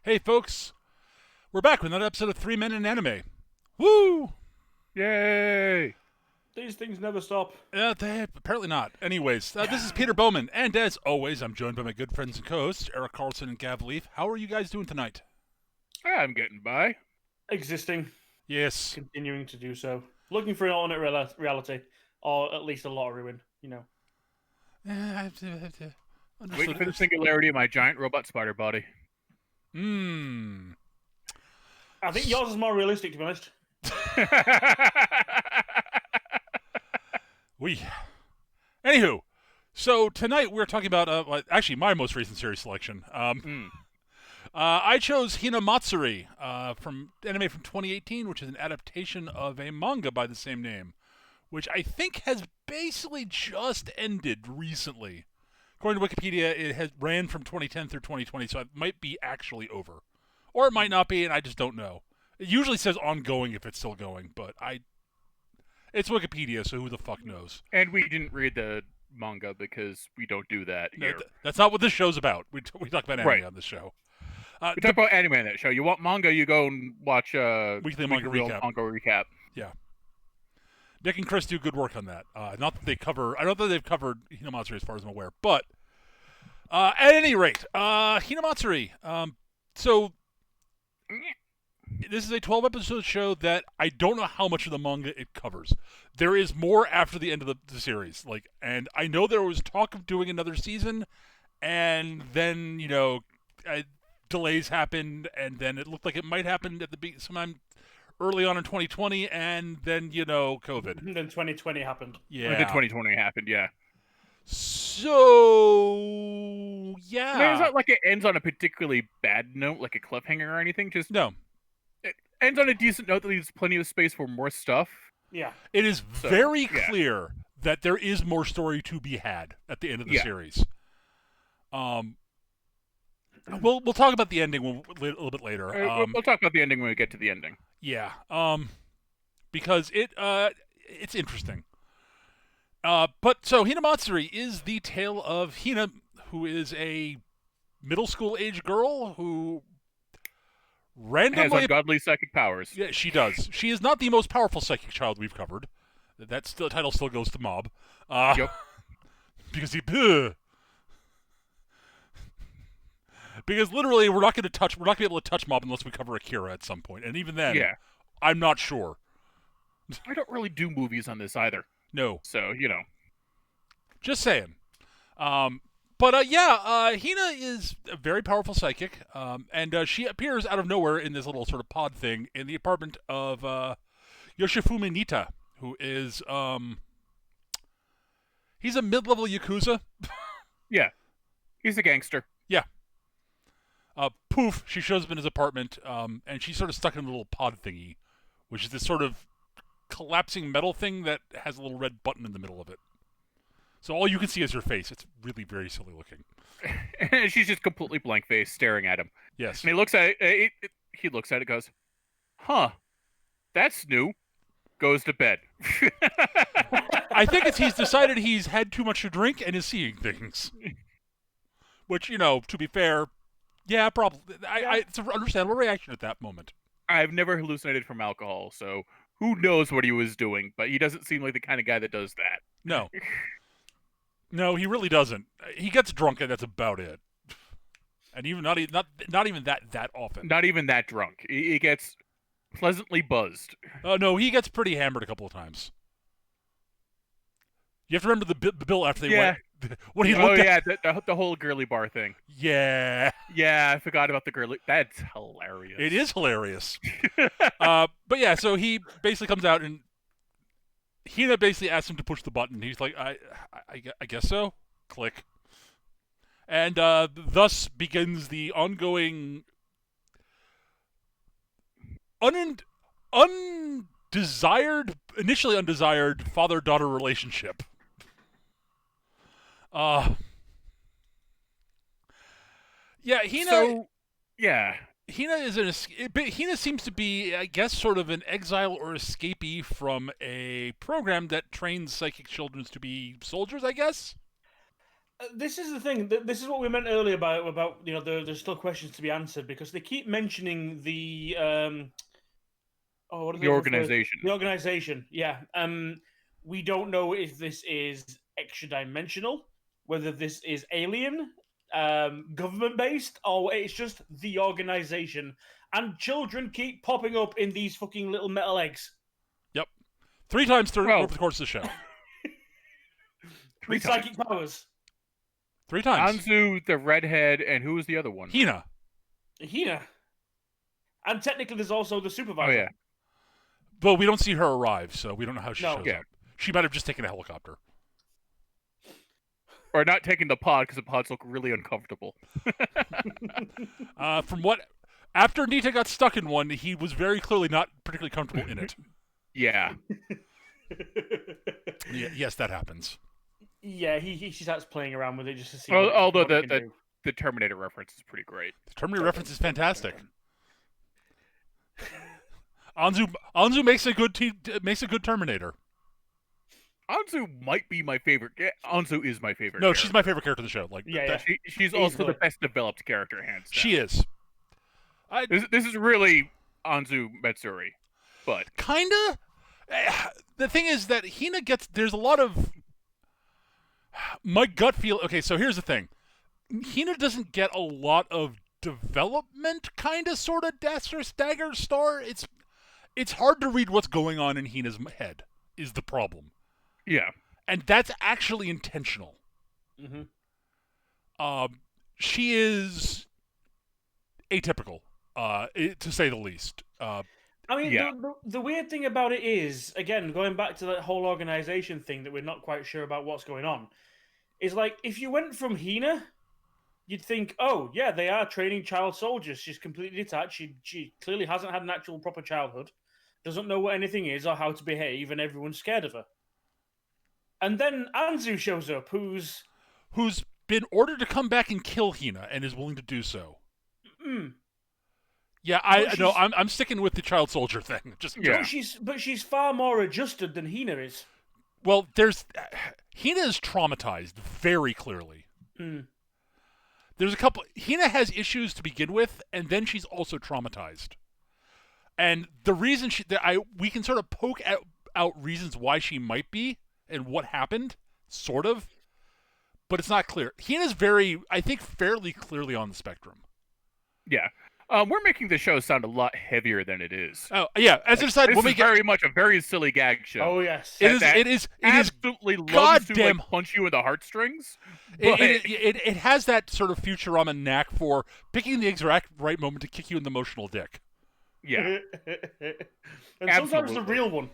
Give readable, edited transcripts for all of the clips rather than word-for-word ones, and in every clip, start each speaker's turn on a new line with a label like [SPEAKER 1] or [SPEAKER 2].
[SPEAKER 1] Hey, folks, we're back with another episode of Three Men in Anime. Woo!
[SPEAKER 2] Yay!
[SPEAKER 3] These things never stop.
[SPEAKER 1] Apparently not. Anyways, this is Peter Bowman, and as always, I'm joined by my good friends and co-hosts, Eric Carlson and Gav Leaf. How are you guys doing tonight?
[SPEAKER 2] I'm getting by.
[SPEAKER 3] Existing.
[SPEAKER 1] Yes.
[SPEAKER 3] Continuing to do so. Looking for an alternate reality. Or at least a lottery win, you know.
[SPEAKER 2] Waiting for the singularity of my giant robot spider body.
[SPEAKER 1] I
[SPEAKER 3] think yours is more realistic, to be honest.
[SPEAKER 1] Anywho, so tonight we're talking about, actually my most recent series selection. I chose Hinamatsuri from anime from 2018, which is an adaptation of a manga by the same name, which I think has basically just ended recently. According to Wikipedia, it has ran from 2010 through 2020, so it might be actually over. Or it might not be, and I just don't know. It usually says ongoing if it's still going, but it's Wikipedia, so who the fuck knows?
[SPEAKER 2] And we didn't read the manga because we don't do that here.
[SPEAKER 1] That's not what this show's about. We talk about anime on this show.
[SPEAKER 2] We talk about anime on that show. You want manga, you go and watch
[SPEAKER 1] Weekly Manga
[SPEAKER 2] Recap.
[SPEAKER 1] Yeah. Nick and Chris do good work on that. Not that they've covered Hinamatsuri as far as I'm aware, but at any rate, Hinamatsuri. So this is a 12-episode show that I don't know how much of the manga it covers. There is more after the end of the series, and I know there was talk of doing another season, and then delays happened, and then it looked like it might happen at sometime early on in 2020, and then COVID.
[SPEAKER 3] And then 2020 happened.
[SPEAKER 1] Yeah.
[SPEAKER 2] And then 2020 happened. Yeah.
[SPEAKER 1] So yeah.
[SPEAKER 2] I mean, it's not like it ends on a particularly bad note, like a cliffhanger or anything. Just
[SPEAKER 1] no.
[SPEAKER 2] It ends on a decent note that leaves plenty of space for more stuff.
[SPEAKER 3] Yeah.
[SPEAKER 1] It is very clear that there is more story to be had at the end of the series. We'll talk about the ending a little bit later.
[SPEAKER 2] We'll talk about the ending when we get to the ending.
[SPEAKER 1] Yeah. Because it's interesting. But so Hinamatsuri is the tale of Hina, who is a middle school age girl who randomly
[SPEAKER 2] has ungodly psychic powers.
[SPEAKER 1] Yeah, she does. She is not the most powerful psychic child we've covered. That title still goes to Mob.
[SPEAKER 2] Yep.
[SPEAKER 1] Because because literally we're not going to be able to touch Mob unless we cover Akira at some point, and even then, I'm not sure.
[SPEAKER 2] I don't really do movies on this either.
[SPEAKER 1] No.
[SPEAKER 2] So,
[SPEAKER 1] Just saying. Hina is a very powerful psychic, and she appears out of nowhere in this little sort of pod thing in the apartment of Yoshifumi Nita, who is, he's a mid-level Yakuza.
[SPEAKER 2] Yeah. He's a gangster.
[SPEAKER 1] Yeah. Poof, she shows up in his apartment, and she's sort of stuck in a little pod thingy, which is this sort of collapsing metal thing that has a little red button in the middle of it. So all you can see is her face. It's really very silly looking.
[SPEAKER 2] And she's just completely blank-faced, staring at him.
[SPEAKER 1] Yes.
[SPEAKER 2] And he looks at it, he looks at it, goes, huh, that's new. Goes to bed.
[SPEAKER 1] I think he's decided he's had too much to drink and is seeing things. Which, to be fair, yeah, probably. It's an understandable reaction at that moment.
[SPEAKER 2] I've never hallucinated from alcohol, so who knows what he was doing, but he doesn't seem like the kind of guy that does that.
[SPEAKER 1] No. No, he really doesn't. He gets drunk, and that's about it. And even not even that often.
[SPEAKER 2] Not even that drunk. He gets pleasantly buzzed.
[SPEAKER 1] No, he gets pretty hammered a couple of times. You have to remember the bill after they went. When he looked
[SPEAKER 2] the whole girly bar thing.
[SPEAKER 1] Yeah.
[SPEAKER 2] Yeah, I forgot about the girly. That's hilarious.
[SPEAKER 1] It is hilarious. But yeah, so he basically comes out and Hina basically asks him to push the button. He's like, I guess so. Click. And thus begins the ongoing initially undesired father-daughter relationship. Hina. Hina seems to be, I guess, sort of an exile or escapee from a program that trains psychic children to be soldiers, I guess?
[SPEAKER 3] This is the thing. This is what we meant earlier about there's still questions to be answered because they keep mentioning the what are
[SPEAKER 2] The
[SPEAKER 3] they referred to?
[SPEAKER 2] organization.
[SPEAKER 3] The organization. Yeah. We don't know if this is extra dimensional, whether this is alien, government based, or it's just the organization. And children keep popping up in these fucking little metal eggs.
[SPEAKER 1] Yep. 3 times
[SPEAKER 2] Well-
[SPEAKER 1] over the course of the show.
[SPEAKER 2] 3
[SPEAKER 3] With
[SPEAKER 2] times.
[SPEAKER 3] psychic powers.
[SPEAKER 1] 3 times.
[SPEAKER 2] Anzu, the redhead, and who was the other one?
[SPEAKER 1] Hina.
[SPEAKER 3] Hina. And technically, there's also the supervisor.
[SPEAKER 2] Oh yeah.
[SPEAKER 1] But we don't see her arrive, so we don't know how she
[SPEAKER 3] No.
[SPEAKER 1] shows
[SPEAKER 2] Yeah.
[SPEAKER 1] up. She might have just taken a helicopter.
[SPEAKER 2] Or not taking the pod because the pods look really uncomfortable.
[SPEAKER 1] From what... After Nita got stuck in one, he was very clearly not particularly comfortable in it.
[SPEAKER 2] Yeah.
[SPEAKER 1] Yes, that happens.
[SPEAKER 3] Yeah, he starts playing around with it just to see.
[SPEAKER 2] Although
[SPEAKER 3] what it can do.
[SPEAKER 2] the Terminator reference is pretty great.
[SPEAKER 1] The Terminator reference is fantastic. Anzu makes a good Terminator.
[SPEAKER 2] Anzu might be my favorite. Anzu is my favorite.
[SPEAKER 1] No,
[SPEAKER 2] character.
[SPEAKER 1] she's my favorite character in the show. Like,
[SPEAKER 3] Yeah,
[SPEAKER 2] She's also
[SPEAKER 3] Easily.
[SPEAKER 2] the best developed character, hands down.
[SPEAKER 1] she is.
[SPEAKER 2] This is really Anzu Matsuri, but
[SPEAKER 1] Kinda. The thing is that Hina gets. There's a lot of. My gut feel. Okay, so here's the thing. Hina doesn't get a lot of development, kinda, sorta, dagger star. It's hard to read what's going on in Hina's head. Is the problem,
[SPEAKER 2] yeah,
[SPEAKER 1] and that's actually intentional.
[SPEAKER 3] Mm-hmm.
[SPEAKER 1] She is atypical, to say the least.
[SPEAKER 3] I mean,
[SPEAKER 2] Yeah.
[SPEAKER 3] the weird thing about it is, again, going back to that whole organization thing that we're not quite sure about what's going on, is like, if you went from Hina, you'd think, oh, yeah, they are training child soldiers. She's completely detached. She clearly hasn't had an actual proper childhood, doesn't know what anything is or how to behave, and everyone's scared of her. And then Anzu shows up, who's
[SPEAKER 1] been ordered to come back and kill Hina and is willing to do so. Yeah, I'm sticking with the child soldier thing. Just
[SPEAKER 2] Yeah.
[SPEAKER 3] But she's far more adjusted than Hina is.
[SPEAKER 1] Well, Hina is traumatized very clearly. There's a couple. Hina has issues to begin with, and then she's also traumatized. And the reason we can sort of poke out reasons why she might be and what happened, sort of, but it's not clear. Hina's fairly clearly on the spectrum.
[SPEAKER 2] yeah. We're making the show sound a lot heavier than it is.
[SPEAKER 1] Oh yeah, as I said,
[SPEAKER 2] This is very much a very silly gag show.
[SPEAKER 3] Oh yes,
[SPEAKER 1] it is
[SPEAKER 2] absolutely loves
[SPEAKER 1] goddamn
[SPEAKER 2] to punch you in the heartheartstrings.
[SPEAKER 1] It has that sort of Futurama knack for picking the exact right moment to kick you in the emotional dick.
[SPEAKER 2] Yeah,
[SPEAKER 3] and sometimes the
[SPEAKER 2] Absolutely.
[SPEAKER 3] real one.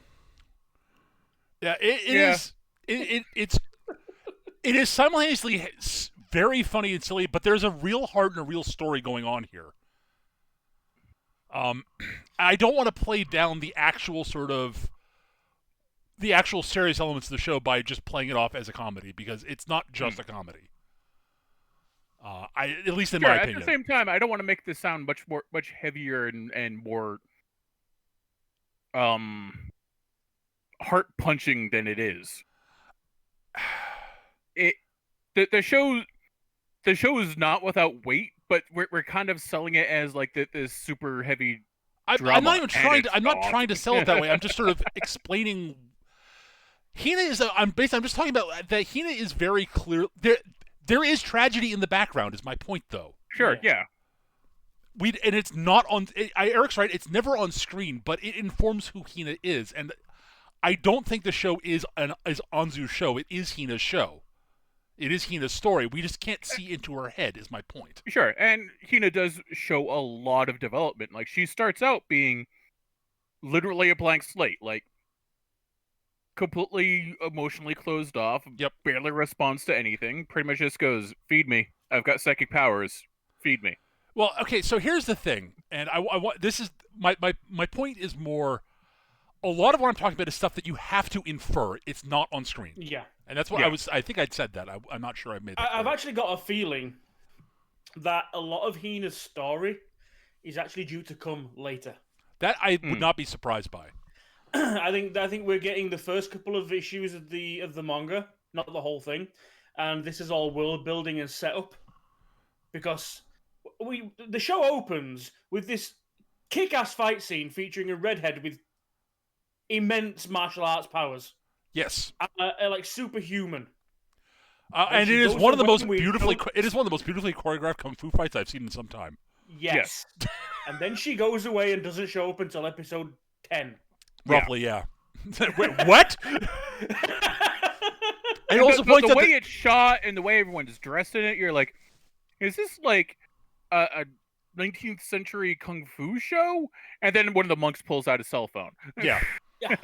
[SPEAKER 1] Yeah, it is simultaneously very funny and silly, but there's a real heart and a real story going on here. I don't want to play down the actual serious elements of the show by just playing it off as a comedy, because it's not just a comedy. At least in my opinion.
[SPEAKER 2] At the same time, I don't want to make this sound much heavier and more heart punching than it is. The show is not without weight, but we're kind of selling it as like this super heavy drama.
[SPEAKER 1] I'm not even trying to. I'm not
[SPEAKER 2] not.
[SPEAKER 1] trying to sell it that way. I'm just sort of explaining. Hina is. I'm just talking about that. Hina is very clear. There is tragedy in the background. Is my point, though.
[SPEAKER 2] Sure. Yeah.
[SPEAKER 1] And it's not on. Eric's right. It's never on screen, but it informs who Hina is, and I don't think the show is Anzu's show. It is Hina's show. It is Hina's story. We just can't see into her head, is my point.
[SPEAKER 2] Sure, and Hina does show a lot of development. Like, she starts out being literally a blank slate, like, completely emotionally closed off,
[SPEAKER 1] Yep.
[SPEAKER 2] barely responds to anything, pretty much just goes, feed me, I've got psychic powers, feed me.
[SPEAKER 1] Well, okay, so here's the thing, and I want this is my point is more. A lot of what I'm talking about is stuff that you have to infer. It's not on screen.
[SPEAKER 3] Yeah.
[SPEAKER 1] And that's what
[SPEAKER 2] Yeah.
[SPEAKER 1] I think I'd said that. I'm not sure I made that
[SPEAKER 3] I've
[SPEAKER 1] clear.
[SPEAKER 3] actually got a feeling that a lot of Hina's story is actually due to come later.
[SPEAKER 1] That I would not be surprised by.
[SPEAKER 3] I think we're getting the first couple of issues of the manga, not the whole thing, and this is all world building and setup, because the show opens with this kick-ass fight scene featuring a redhead with immense martial arts powers,
[SPEAKER 1] Yes.
[SPEAKER 3] like superhuman.
[SPEAKER 1] And
[SPEAKER 3] she
[SPEAKER 1] it is
[SPEAKER 3] goes
[SPEAKER 1] one of the
[SPEAKER 3] away
[SPEAKER 1] most
[SPEAKER 3] and we
[SPEAKER 1] beautifully.
[SPEAKER 3] don't-
[SPEAKER 1] It is one of the most beautifully choreographed kung fu fights I've seen in some time.
[SPEAKER 3] Yes. And then she goes away and doesn't show up until episode 10.
[SPEAKER 1] Roughly, yeah. Wait, what?
[SPEAKER 2] And
[SPEAKER 1] also
[SPEAKER 2] the,
[SPEAKER 1] points
[SPEAKER 2] the
[SPEAKER 1] out
[SPEAKER 2] way
[SPEAKER 1] that-
[SPEAKER 2] it's shot and the way everyone's dressed in it, you're like, is this like a 19th century kung fu show? And then one of the monks pulls out a cell phone.
[SPEAKER 1] Yeah.
[SPEAKER 3] Yeah.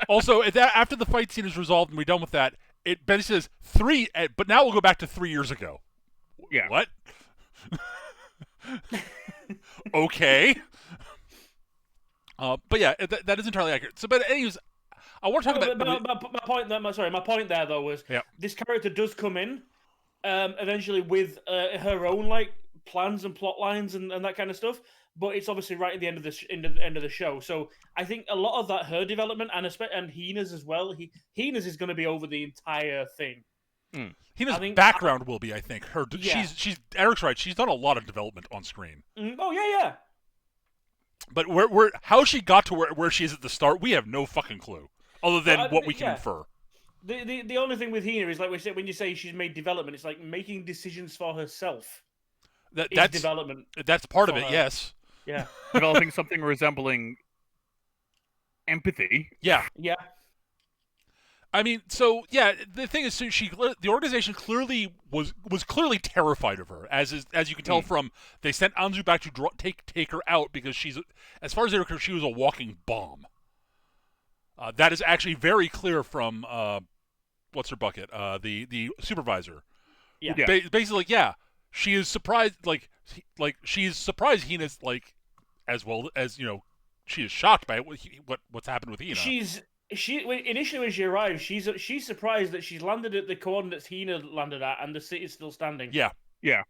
[SPEAKER 1] Also, after the fight scene is resolved and we're done with that, it basically says 3, but now we'll go back to 3 years ago.
[SPEAKER 2] Yeah.
[SPEAKER 1] What? Okay. But yeah, that is entirely accurate. So, but anyways, I want to talk about.
[SPEAKER 3] My point there though was
[SPEAKER 1] Yep.
[SPEAKER 3] this character does come in, eventually with her own like plans and plot lines and that kind of stuff. But it's obviously right at the end of the show. So I think a lot of that her development and Hina's as well. Hina's is going to be over the entire thing.
[SPEAKER 1] Hina's background will be, I think.
[SPEAKER 3] Yeah.
[SPEAKER 1] She's Eric's right. She's done a lot of development on screen.
[SPEAKER 3] Oh yeah.
[SPEAKER 1] But how she got to where she is at the start, we have no fucking clue, other than what we can infer.
[SPEAKER 3] The only thing with Hina is like we said, when you say she's made development, it's like making decisions for herself. That's development.
[SPEAKER 1] That's part of it. Yes.
[SPEAKER 3] Yeah.
[SPEAKER 2] Developing something resembling empathy.
[SPEAKER 1] Yeah.
[SPEAKER 3] Yeah.
[SPEAKER 1] I mean, so yeah, the thing is, the organization clearly was clearly terrified of her, as you can tell from they sent Anzu back to take her out because she's, as far as they were concerned, she was a walking bomb. That is actually very clear from what's her bucket, the supervisor.
[SPEAKER 3] Yeah.
[SPEAKER 1] Basically, yeah, she is surprised, like she is surprised Hina's like, as well as she is shocked by what's happened with Hina.
[SPEAKER 3] Initially when she arrives, she's surprised that she's landed at the coordinates Hina landed at, and the city's still standing.
[SPEAKER 1] Yeah.
[SPEAKER 2] Yeah.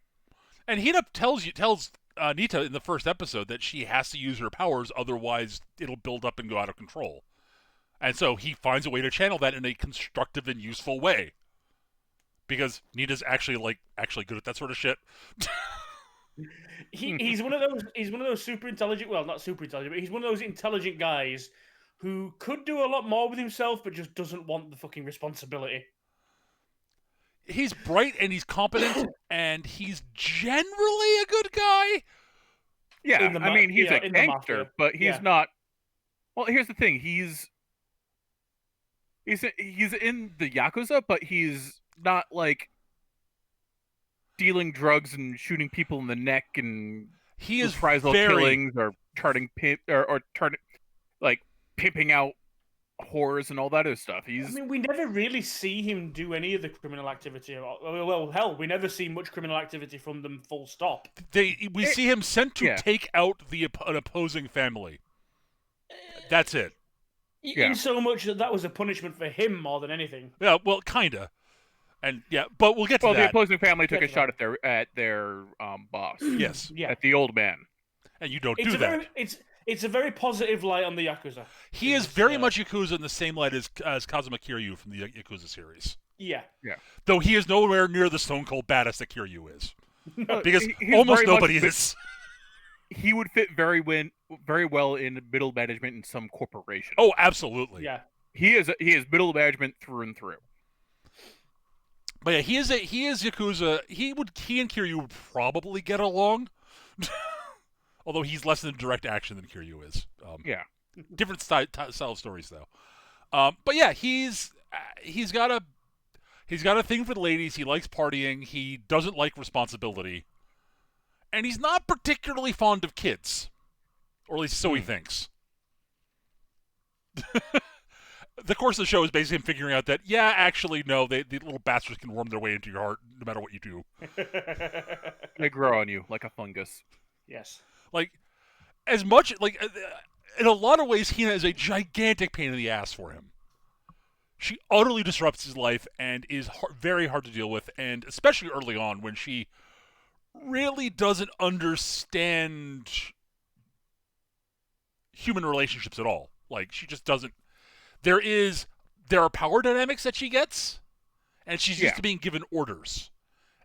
[SPEAKER 1] And Hina tells Nita in the first episode that she has to use her powers, otherwise it'll build up and go out of control. And so he finds a way to channel that in a constructive and useful way. Because Nita's actually good at that sort of shit.
[SPEAKER 3] He's one of those super intelligent, well, not super intelligent, but he's one of those intelligent guys who could do a lot more with himself, but just doesn't want the fucking responsibility.
[SPEAKER 1] He's bright and he's competent, and he's generally a good guy.
[SPEAKER 2] Yeah, I mean, he's a gangster, but he's not. Well, here's the thing: he's in the Yakuza, but he's not like dealing drugs and shooting people in the neck and
[SPEAKER 1] he is
[SPEAKER 2] reprisal killings or pimping out whores and all that other stuff.
[SPEAKER 3] I mean, we never really see him do any of the criminal activity. Well, hell, we never see much criminal activity from them. Full stop.
[SPEAKER 1] We see him sent to take out an opposing family. That's it.
[SPEAKER 3] In so much that was a punishment for him more than anything.
[SPEAKER 1] Yeah, well, kinda. And yeah, but we'll get to that.
[SPEAKER 2] Well, the opposing family took a shot at their boss.
[SPEAKER 1] Yes.
[SPEAKER 3] Yeah.
[SPEAKER 2] At the old man.
[SPEAKER 1] And you don't do that.
[SPEAKER 3] It's a very positive light on the Yakuza.
[SPEAKER 1] He is very much Yakuza in the same light as Kazuma Kiryu from the Yakuza series.
[SPEAKER 3] Yeah.
[SPEAKER 2] Yeah.
[SPEAKER 1] Though he is nowhere near the stone cold badass that Kiryu is. Because almost nobody is.
[SPEAKER 2] He would fit very well in middle management in some corporation.
[SPEAKER 1] Oh, absolutely.
[SPEAKER 3] Yeah.
[SPEAKER 2] He is middle management through and through.
[SPEAKER 1] But yeah, he is Yakuza. He and Kiryu would probably get along. Although he's less in direct action than Kiryu is.
[SPEAKER 2] Yeah.
[SPEAKER 1] Different style of stories though. But yeah, he's got a thing for the ladies. He likes partying. He doesn't like responsibility. And he's not particularly fond of kids. Or at least so he thinks. The course of the show is basically him figuring out that, yeah, actually, no, the little bastards can worm their way into your heart no matter what you do.
[SPEAKER 2] They grow on you like a fungus.
[SPEAKER 3] Yes.
[SPEAKER 1] Like, as much, like, in a lot of ways, Hina is a gigantic pain in the ass for him. She utterly disrupts his life and is very hard to deal with, and especially early on when she really doesn't understand human relationships at all. Like, she just doesn't. There are power dynamics that she gets, and she's used to being given orders.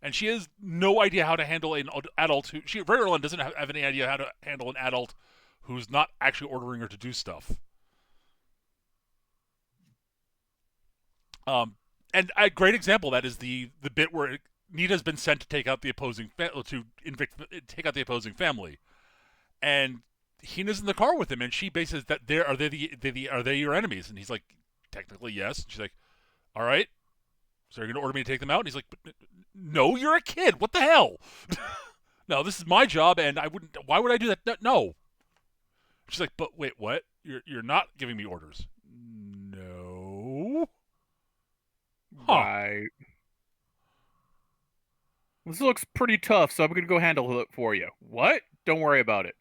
[SPEAKER 1] And she has no idea how to handle an adult who... She very early on doesn't have any idea how to handle an adult who's not actually ordering her to do stuff. And a great example of that is the bit where Nita's been sent to take out the opposing take out the opposing family, and Hina's in the car with him, and she basically says that are they your enemies? And he's like, technically yes. And she's like, all right, so you're gonna order me to take them out? And he's like, no, you're a kid. What the hell? No, this is my job, and I wouldn't. Why would I do that? No. She's like, but wait, what? You're not giving me orders? No. Huh.
[SPEAKER 2] Right. This looks pretty tough, so I'm gonna go handle it for you. What? Don't worry about it.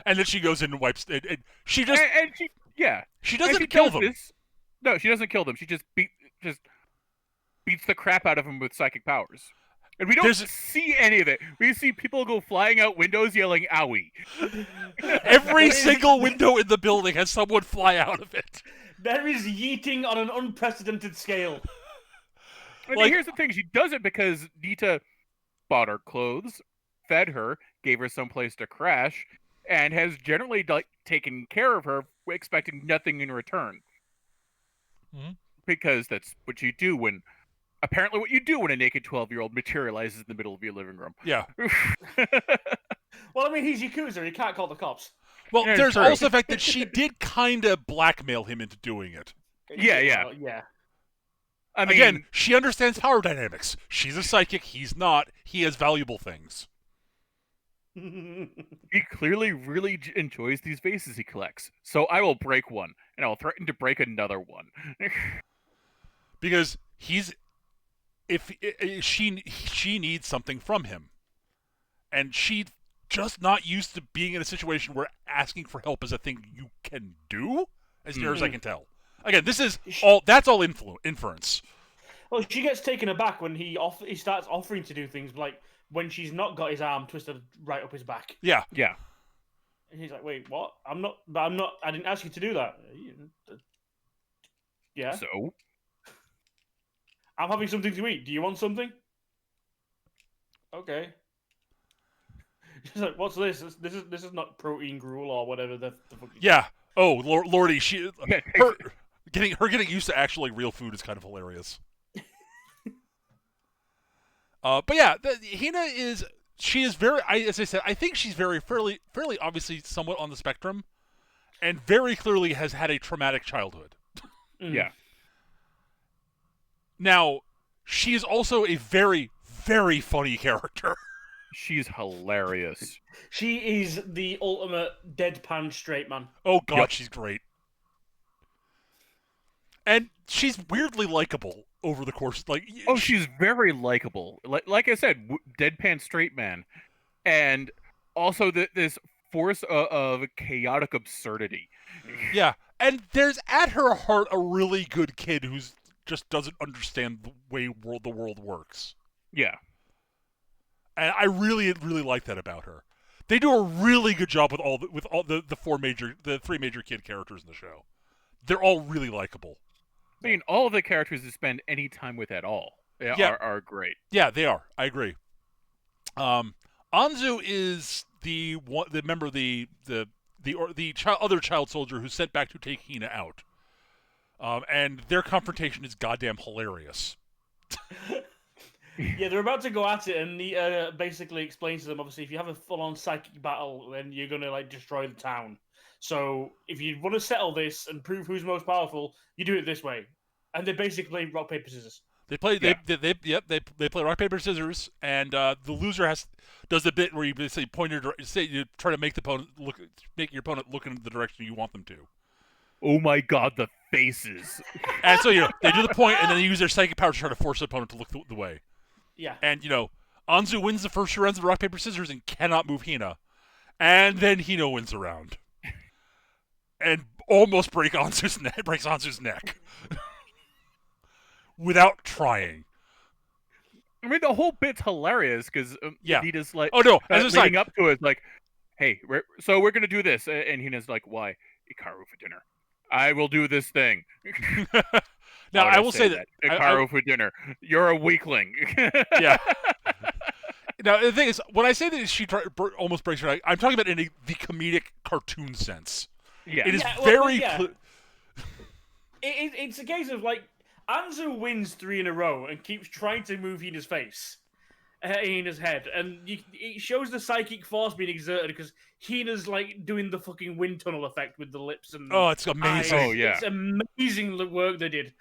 [SPEAKER 1] And then she goes in and wipes it. And she just she doesn't kill them.
[SPEAKER 2] No, she doesn't kill them. She just beats the crap out of them with psychic powers. And we don't see any of it. We see people go flying out windows yelling "owie."
[SPEAKER 1] Every single window in the building has someone fly out of it.
[SPEAKER 3] There is yeeting on an unprecedented scale.
[SPEAKER 2] And here's the thing: she does it because Nita bought her clothes, fed her, gave her someplace to crash, and has generally taken care of her, expecting nothing in return.
[SPEAKER 1] Mm-hmm.
[SPEAKER 2] Because that's what you do when a naked 12-year-old materializes in the middle of your living room.
[SPEAKER 1] Yeah.
[SPEAKER 3] Well, I mean, he's Yakuza. He can't call the cops.
[SPEAKER 1] Well, there's also the fact that she did kind of blackmail him into doing it.
[SPEAKER 2] Yeah.
[SPEAKER 1] I mean, again, she understands power dynamics. She's a psychic. He's not. He has valuable things.
[SPEAKER 2] He clearly really enjoys these vases he collects. So I will break one, and I will threaten to break another one.
[SPEAKER 1] Because she needs something from him, and she's just not used to being in a situation where asking for help is a thing you can do, as near as I can tell. Again, that's all inference.
[SPEAKER 3] Well, she gets taken aback when he starts offering to do things, like when she's not got his arm twisted right up his back.
[SPEAKER 1] Yeah.
[SPEAKER 3] And he's like, "Wait, what? I didn't ask you to do that." Yeah.
[SPEAKER 2] So?
[SPEAKER 3] I'm having something to eat. Do you want something? Okay. She's like, "What's this? This is not protein gruel or whatever the fuck."
[SPEAKER 1] Yeah. Oh, Lordy, getting used to actually real food is kind of hilarious. But yeah, Hina is very. As I said, I think she's fairly obviously somewhat on the spectrum, and very clearly has had a traumatic childhood.
[SPEAKER 2] Yeah.
[SPEAKER 1] Now, she is also a very, very funny character.
[SPEAKER 2] She's hilarious.
[SPEAKER 3] She is the ultimate deadpan straight man.
[SPEAKER 1] Oh God, She's great. And she's weirdly likable over the course.
[SPEAKER 2] She's very likable. Like I said, deadpan straight man, and also this force of chaotic absurdity.
[SPEAKER 1] Yeah, and there's at her heart a really good kid who's just doesn't understand the way the world works.
[SPEAKER 2] Yeah,
[SPEAKER 1] and I really, really like that about her. They do a really good job with all the three major kid characters in the show. They're all really likable.
[SPEAKER 2] I mean, all of the characters you spend any time with at all are great.
[SPEAKER 1] Yeah, they are. I agree. Anzu is the member of the other child soldier who's sent back to take Hina out. And their confrontation is goddamn hilarious.
[SPEAKER 3] Yeah, they're about to go at it, and he basically explains to them, obviously, if you have a full-on psychic battle, then you're going to destroy the town. So if you want to settle this and prove who's most powerful, you do it this way. And they basically play rock paper scissors.
[SPEAKER 1] They play rock paper scissors, and the loser does the bit where you basically you try to make your opponent look in the direction you want them to.
[SPEAKER 2] Oh my God, the faces!
[SPEAKER 1] And so they do the point, and then they use their psychic power to try to force the opponent to look the way.
[SPEAKER 3] Yeah.
[SPEAKER 1] And Anzu wins the first 2 rounds of rock paper scissors and cannot move Hina, and then Hina wins the round. And almost breaks Anzu's neck. Without trying.
[SPEAKER 2] I mean, the whole bit's hilarious because Nita's like,
[SPEAKER 1] oh no, as
[SPEAKER 2] leading up to it, like, hey, we're gonna do this, and Hina's like, why? Ikaru for dinner. I will do this thing.
[SPEAKER 1] Now,
[SPEAKER 2] Why would
[SPEAKER 1] I will say that
[SPEAKER 2] Hikaru for dinner. You're a weakling.
[SPEAKER 1] Yeah. Now, the thing is, when I say that she almost breaks her neck, I'm talking about in the comedic cartoon sense.
[SPEAKER 2] Yeah.
[SPEAKER 1] It is
[SPEAKER 3] Yeah, well,
[SPEAKER 1] very
[SPEAKER 3] yeah.
[SPEAKER 1] clear.
[SPEAKER 3] It's a case of, like, Anzu wins 3 in a row and keeps trying to move Hina's face. Hina's head. And it shows the psychic force being exerted because Hina's, like, doing the fucking wind tunnel effect with the lips and
[SPEAKER 1] Oh, it's amazing.
[SPEAKER 2] Oh, yeah.
[SPEAKER 3] It's amazing the work they did.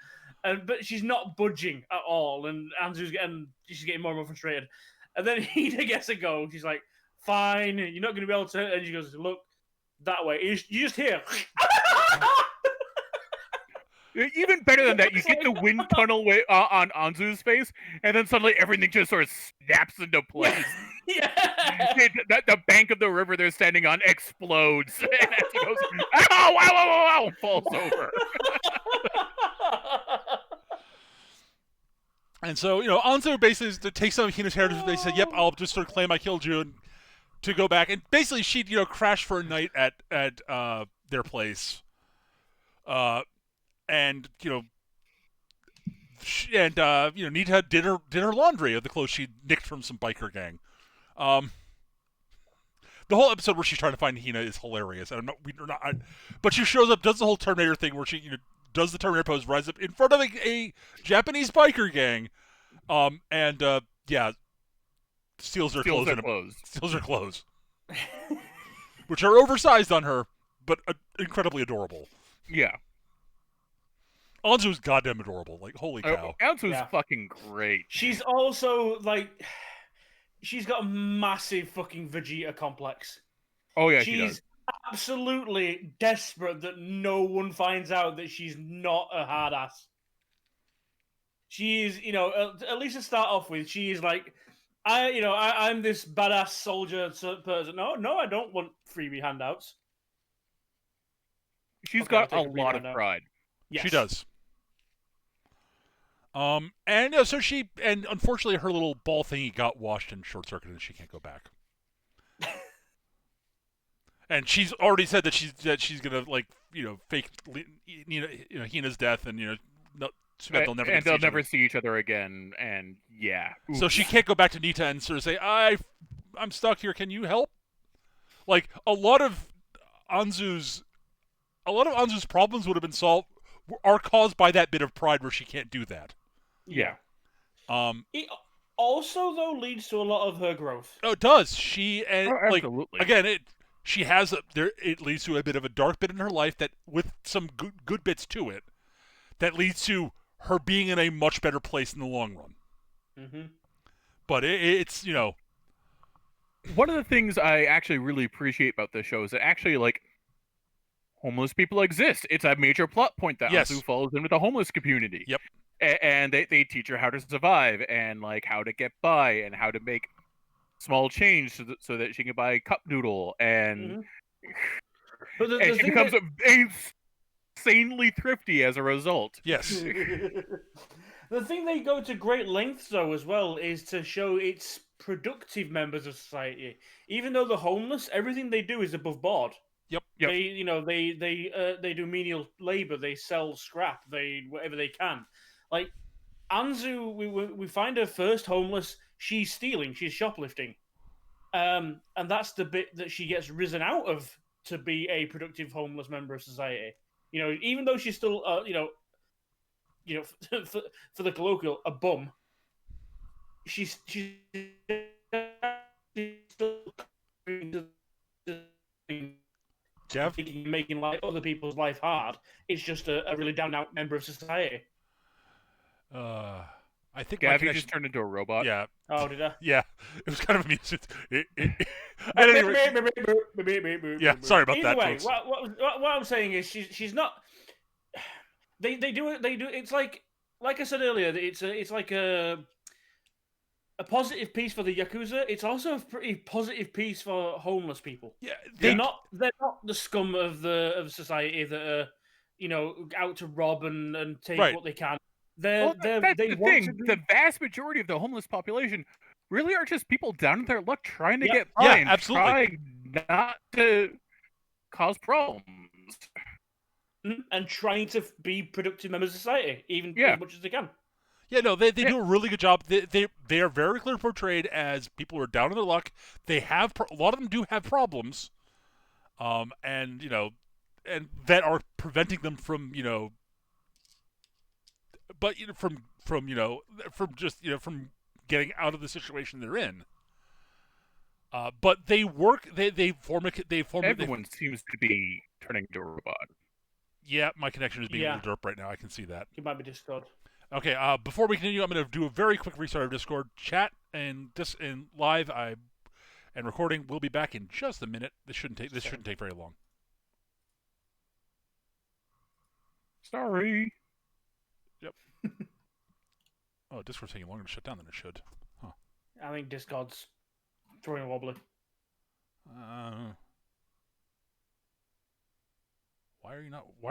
[SPEAKER 3] But she's not budging at all, and she's getting more and more frustrated. And then Hina gets a go. She's like, "Fine, you're not going to be able to." And she goes, "Look, that way." You just hear.
[SPEAKER 2] Even better than that, you get the wind tunnel on Anzu's face, and then suddenly everything just sort of snaps into place.
[SPEAKER 3] Yeah.
[SPEAKER 2] The bank of the river they're standing on explodes, and as he goes, "Ow, ow, ow, ow," falls over.
[SPEAKER 1] And so, Anzu basically takes some of Hina's hair. They say, "Yep, I'll just sort of claim I killed you," and to go back. And basically, she'd crash for a night at their place. And Nita did her laundry of the clothes she nicked from some biker gang. The whole episode where she's trying to find Hina is hilarious. But she shows up, does the whole Terminator thing where she does the Terminator pose, rises up in front of a Japanese biker gang, and steals their clothes. Steals her clothes, which are oversized on her, but incredibly adorable.
[SPEAKER 2] Yeah.
[SPEAKER 1] Anzu's goddamn adorable. Like, holy cow.
[SPEAKER 2] Anzu's fucking great.
[SPEAKER 3] She's also, like, she's got a massive fucking Vegeta complex.
[SPEAKER 2] Oh, yeah,
[SPEAKER 3] she's
[SPEAKER 2] she does.
[SPEAKER 3] Absolutely desperate that no one finds out that she's not a hard ass. She is, at least to start off with, she is like, I'm this badass soldier person. No, I don't want freebie handouts.
[SPEAKER 2] She's got a lot of pride.
[SPEAKER 3] Yes.
[SPEAKER 1] She does. And unfortunately her little ball thingy got washed and short circuited and she can't go back. And she's already said that she's gonna fake Hina's death and they'll
[SPEAKER 2] never see each other again. And yeah,
[SPEAKER 1] oops. So she can't go back to Nita and sort of say, I'm stuck here. Can you help? Like a lot of Anzu's problems would have been are caused by that bit of pride where she can't do that.
[SPEAKER 2] Yeah.
[SPEAKER 3] It also though leads to a lot of her growth.
[SPEAKER 1] Oh, it does. Absolutely. Again, it leads to a bit of a dark bit in her life that with some good bits to it that leads to her being in a much better place in the long run.
[SPEAKER 3] Mm-hmm.
[SPEAKER 1] But it's
[SPEAKER 2] one of the things I actually really appreciate about this show is that actually homeless people exist. It's a major plot point that Anzu falls in with the homeless community.
[SPEAKER 1] Yep.
[SPEAKER 2] And they teach her how to survive and how to get by and how to make small change so that she can buy a cup noodle and, and she becomes insanely thrifty as a result.
[SPEAKER 1] Yes.
[SPEAKER 3] The thing they go to great lengths though as well is to show its productive members of society. Even though they're homeless, everything they do is above board.
[SPEAKER 1] Yep.
[SPEAKER 3] They do menial labor. They sell scrap. Whatever they can. Like Anzu, we find her first homeless. She's stealing. She's shoplifting, and that's the bit that she gets risen out of to be a productive homeless member of society. Even though she's still, for the colloquial, a bum. She's still making other people's life hard. It's just a really down and out member of society.
[SPEAKER 1] I think
[SPEAKER 2] Gav, you just turned into a robot.
[SPEAKER 1] Yeah.
[SPEAKER 3] Oh, did I?
[SPEAKER 1] Yeah. It was kind of amusing. Yeah. Sorry about that.
[SPEAKER 3] Either way,
[SPEAKER 1] folks.
[SPEAKER 3] what I'm saying is she's not. They do it. It's like I said earlier. It's like a positive piece for the Yakuza. It's also a pretty positive piece for homeless people.
[SPEAKER 1] Yeah.
[SPEAKER 3] They're not the scum of society that are out to rob and take what they can.
[SPEAKER 2] That's the thing. The vast majority of the homeless population really are just people down in their luck trying to get by and
[SPEAKER 1] absolutely.
[SPEAKER 2] trying not to cause problems.
[SPEAKER 3] and trying to be productive members of society, even as much as they can.
[SPEAKER 1] Yeah, no, they do a really good job. They are very clearly portrayed as people who are down on their luck. They have a lot of them do have problems, and and that are preventing them from but from getting out of the situation they're in. But they work. They form.
[SPEAKER 2] Everyone seems to be turning into a robot.
[SPEAKER 1] Yeah, my connection is being a little derp right now. I can see that.
[SPEAKER 3] It might be Discord.
[SPEAKER 1] Okay. Before we continue, I'm going to do a very quick restart of Discord chat and live. And recording. We'll be back in just a minute. This shouldn't take very long.
[SPEAKER 2] Sorry.
[SPEAKER 1] Yep. Oh, Discord's taking longer to shut down than it should. Huh.
[SPEAKER 3] I think Discord's throwing a wobbly.
[SPEAKER 1] Why are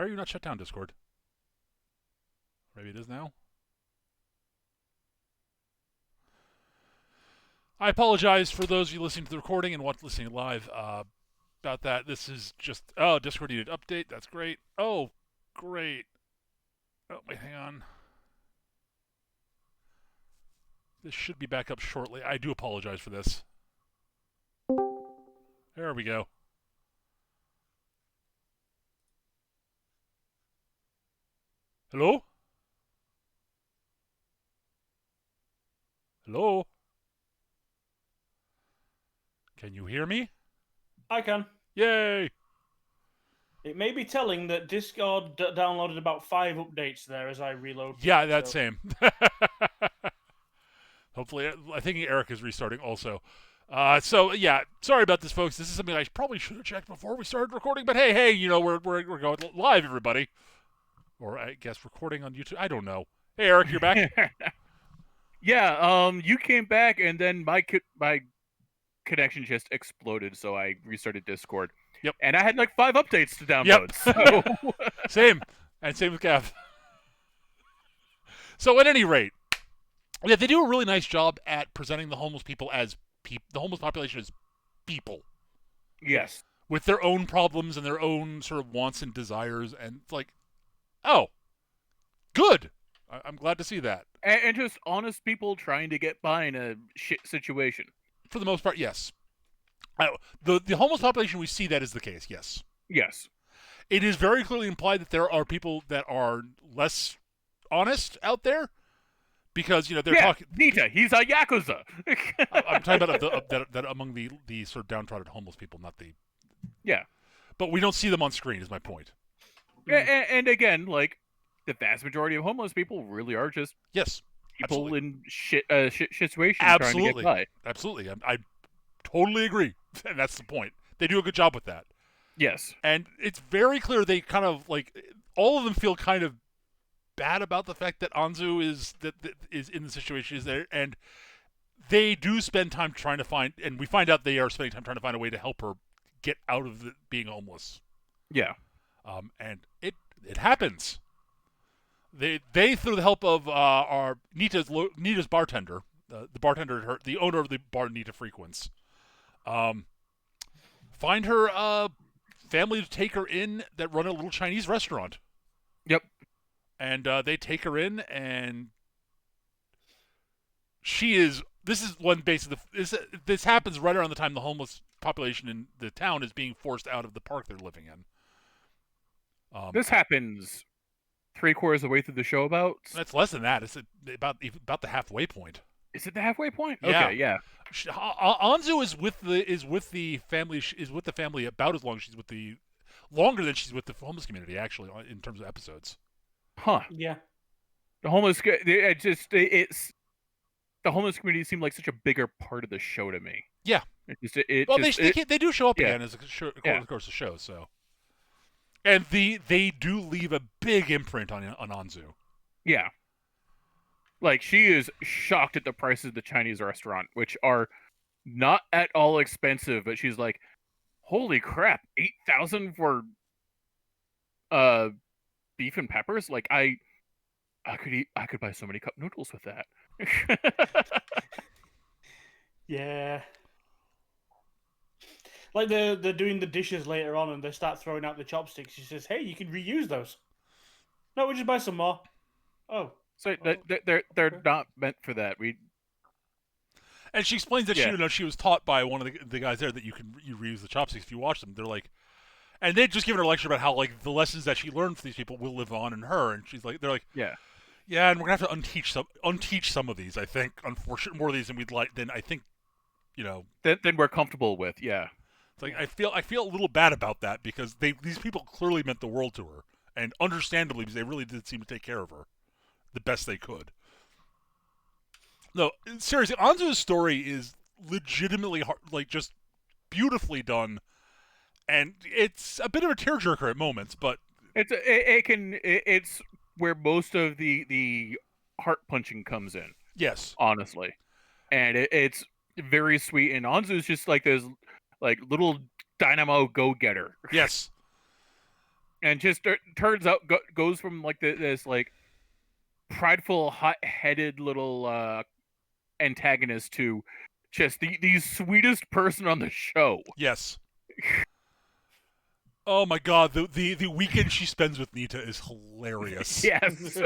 [SPEAKER 1] you not shut down, Discord? Maybe it is now. I apologize for those of you listening to the recording and listening live about that. This is just Discord needed update. That's great. Oh, great. Oh, wait, hang on. This should be back up shortly. I do apologize for this. There we go. Hello? Hello? Can you hear me?
[SPEAKER 3] I can.
[SPEAKER 1] Yay!
[SPEAKER 3] It may be telling that Discord downloaded about 5 updates there as I reload.
[SPEAKER 1] Yeah, that's same. Hopefully, I think Eric is restarting also. So yeah, sorry about this, folks. This is something I probably should have checked before we started recording. But hey, we're going live, everybody, or I guess recording on YouTube. I don't know. Hey, Eric, you're back.
[SPEAKER 2] Yeah. You came back, and then my connection just exploded. So I restarted Discord.
[SPEAKER 1] Yep.
[SPEAKER 2] And I had like 5 updates to download.
[SPEAKER 1] Yep.
[SPEAKER 2] So
[SPEAKER 1] same with Gav. So at any rate, yeah, they do a really nice job at presenting the homeless people as the homeless population as people.
[SPEAKER 2] Yes.
[SPEAKER 1] With their own problems and their own sort of wants and desires, and it's like, oh, good. I'm glad to see that.
[SPEAKER 2] And just honest people trying to get by in a shit situation.
[SPEAKER 1] For the most part, yes. The homeless population, we see that is the case, yes.
[SPEAKER 2] Yes.
[SPEAKER 1] It is very clearly implied that there are people that are less honest out there. Because they're talking.
[SPEAKER 2] Nita, he's a yakuza.
[SPEAKER 1] I'm talking about that among the sort of downtrodden homeless people, not the.
[SPEAKER 2] Yeah.
[SPEAKER 1] But we don't see them on screen. Is my point.
[SPEAKER 2] And again, like the vast majority of homeless people really are just people
[SPEAKER 1] absolutely.
[SPEAKER 2] in shit situations
[SPEAKER 1] Absolutely.
[SPEAKER 2] trying to get by.
[SPEAKER 1] Absolutely, I totally agree, and that's the point. They do a good job with that.
[SPEAKER 2] Yes.
[SPEAKER 1] And it's very clear they kind of all of them feel kind of bad about the fact that Anzu is in the situation is there, and they do spend time trying to find, and we find out they are spending time trying to find a way to help her get out of being homeless.
[SPEAKER 2] Yeah.
[SPEAKER 1] And it happens. They through the help of our Nita's bartender, the bartender, the owner of the bar Nita frequents, find her family to take her in that run a little Chinese restaurant.
[SPEAKER 2] Yep.
[SPEAKER 1] And they take her in, and she is. This is one base of this happens right around the time the homeless population in the town is being forced out of the park they're living in.
[SPEAKER 2] This happens 3/4 of the way through the show. About
[SPEAKER 1] that's less than that. It's about the halfway point.
[SPEAKER 2] Is it the halfway point?
[SPEAKER 1] Yeah.
[SPEAKER 2] Okay, yeah.
[SPEAKER 1] Anzu is with the family about as long as she's with the longer than she's with the homeless community, actually, in terms of episodes.
[SPEAKER 2] Huh.
[SPEAKER 3] Yeah.
[SPEAKER 2] The homeless the homeless community seemed like such a bigger part of the show to me.
[SPEAKER 1] Yeah. They do show up again as of course the show. So, and they do leave a big imprint on Anzu.
[SPEAKER 2] Yeah. Like, she is shocked at the prices of the Chinese restaurant, which are not at all expensive, but she's like, holy crap, 8,000 for beef and peppers? Like, I could buy so many cup noodles with that.
[SPEAKER 3] Yeah. Like they're doing the dishes later on, and they start throwing out the chopsticks. She says, "Hey, you can reuse those." No, we'll just buy some more. Oh,
[SPEAKER 2] So
[SPEAKER 3] Oh,
[SPEAKER 2] they're
[SPEAKER 3] okay.
[SPEAKER 2] not meant for that.
[SPEAKER 1] And she explains that
[SPEAKER 2] Yeah.
[SPEAKER 1] she was taught by one of the guys there that you reuse the chopsticks if you watch them. They're like, and they'd just given her a lecture about how like the lessons that she learned from these people will live on in her, and they're like,
[SPEAKER 2] Yeah.
[SPEAKER 1] yeah, and we're gonna have to unteach some of these. I think, unfortunately, more of these than I think,
[SPEAKER 2] Then we're comfortable with. Yeah.
[SPEAKER 1] It's like I feel a little bad about that because these people clearly meant the world to her, and understandably because they really did seem to take care of her the best they could. No, seriously, Anzu's story is legitimately like just beautifully done, and it's a bit of a tearjerker at moments, but
[SPEAKER 2] It's where most of the heart punching comes in,
[SPEAKER 1] yes,
[SPEAKER 2] honestly, and it's very sweet. And Anzu's just like this, like little dynamo go-getter,
[SPEAKER 1] yes,
[SPEAKER 2] and just turns out goes from like this like prideful, hot-headed little antagonist to just the sweetest person on the show.
[SPEAKER 1] yes. Oh my god, the weekend she spends with Nita is hilarious.
[SPEAKER 2] Yes.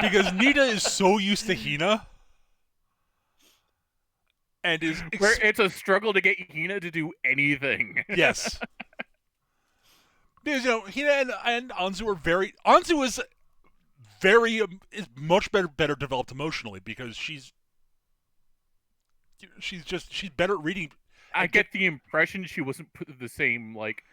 [SPEAKER 1] Because Nita is so used to Hina. And is
[SPEAKER 2] where it's a struggle to get Hina to do anything.
[SPEAKER 1] Yes. Because Hina and Anzu are Anzu is is much better developed emotionally because she's better at reading.
[SPEAKER 2] I get the impression she wasn't put in the same like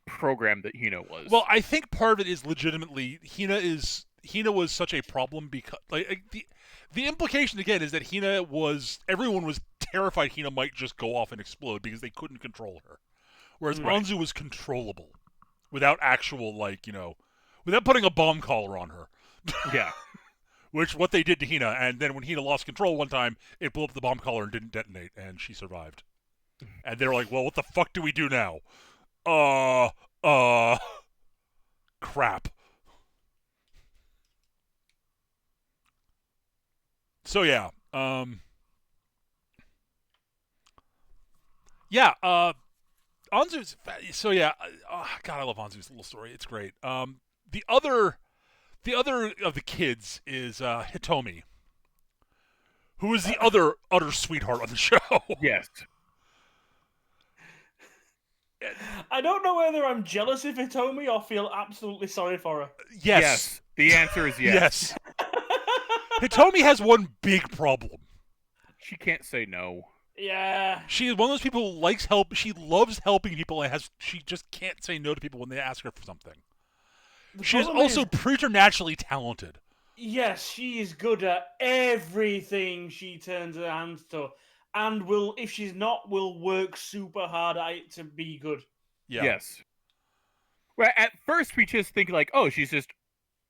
[SPEAKER 2] program that Hina was.
[SPEAKER 1] Well, I think part of it is legitimately Hina was such a problem because the implication again is that everyone was terrified Hina might just go off and explode because they couldn't control her, whereas Anzu was controllable without actual without putting a bomb collar on her.
[SPEAKER 2] Yeah.
[SPEAKER 1] Which what they did to Hina, and then when Hina lost control one time, it blew up the bomb collar and didn't detonate, and she survived. And they're like, well, what the fuck do we do now? Crap. So yeah, Anzu's. So yeah, God, I love Anzu's little story. It's great. The other of the kids is Hitomi, who is the other utter sweetheart on the show.
[SPEAKER 2] Yes.
[SPEAKER 3] I don't know whether I'm jealous of Hitomi or feel absolutely sorry for her.
[SPEAKER 1] Yes.
[SPEAKER 2] The answer is yes.
[SPEAKER 1] Yes. Hitomi has one big problem.
[SPEAKER 2] She can't say no.
[SPEAKER 3] Yeah.
[SPEAKER 1] She is one of those people who likes help. She loves helping people and she just can't say no to people when they ask her for something. She is also preternaturally talented.
[SPEAKER 3] Yes, she is good at everything she turns her hands to. And if she's not, will work super hard at it to be good.
[SPEAKER 1] Yeah.
[SPEAKER 2] Yes. Well, at first we just think like, oh, she's just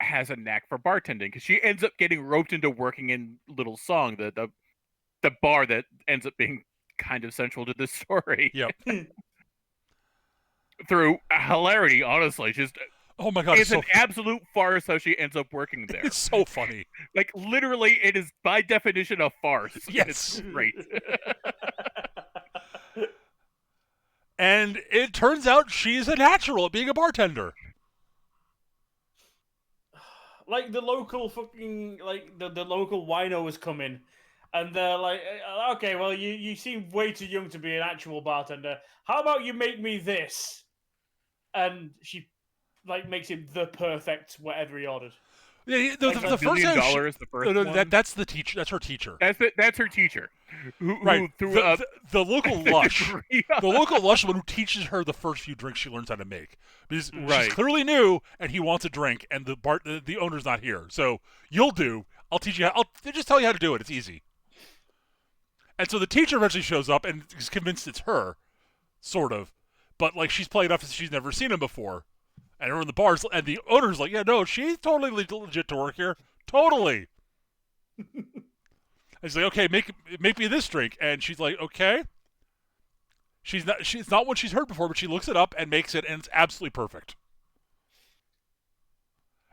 [SPEAKER 2] has a knack for bartending because she ends up getting roped into working in Little Song, the bar that ends up being kind of central to this story.
[SPEAKER 1] Yep.
[SPEAKER 2] Through hilarity, honestly, just
[SPEAKER 1] oh my god,
[SPEAKER 2] it's an absolute farce how she ends up working there.
[SPEAKER 1] It's so funny.
[SPEAKER 2] Like literally, it is by definition a farce.
[SPEAKER 1] Yes,
[SPEAKER 2] it's great.
[SPEAKER 1] And it turns out she's a natural at being a bartender.
[SPEAKER 3] Like the local fucking the local winos come in, and they're like, okay, well you seem way too young to be an actual bartender. How about you make me this? And she makes him the perfect whatever he ordered.
[SPEAKER 1] Yeah, the first time
[SPEAKER 2] the first one.
[SPEAKER 1] That's the teacher. That's her teacher.
[SPEAKER 2] That's her teacher. Who threw
[SPEAKER 1] the local lush. The local lush one who teaches her the first few drinks she learns how to make. Because she's clearly new and he wants a drink and the owner's not here. So you'll do. I'll teach you. I'll just tell you how to do it. It's easy. And so the teacher eventually shows up and is convinced it's her, sort of. But she's played up as she's never seen him before. And we're in the bars, and the owner's like, yeah, no, she's totally legit to work here. Totally. And he's like, okay, make me this drink. And she's like, okay. She's not what she's heard before, but she looks it up and makes it, and it's absolutely perfect.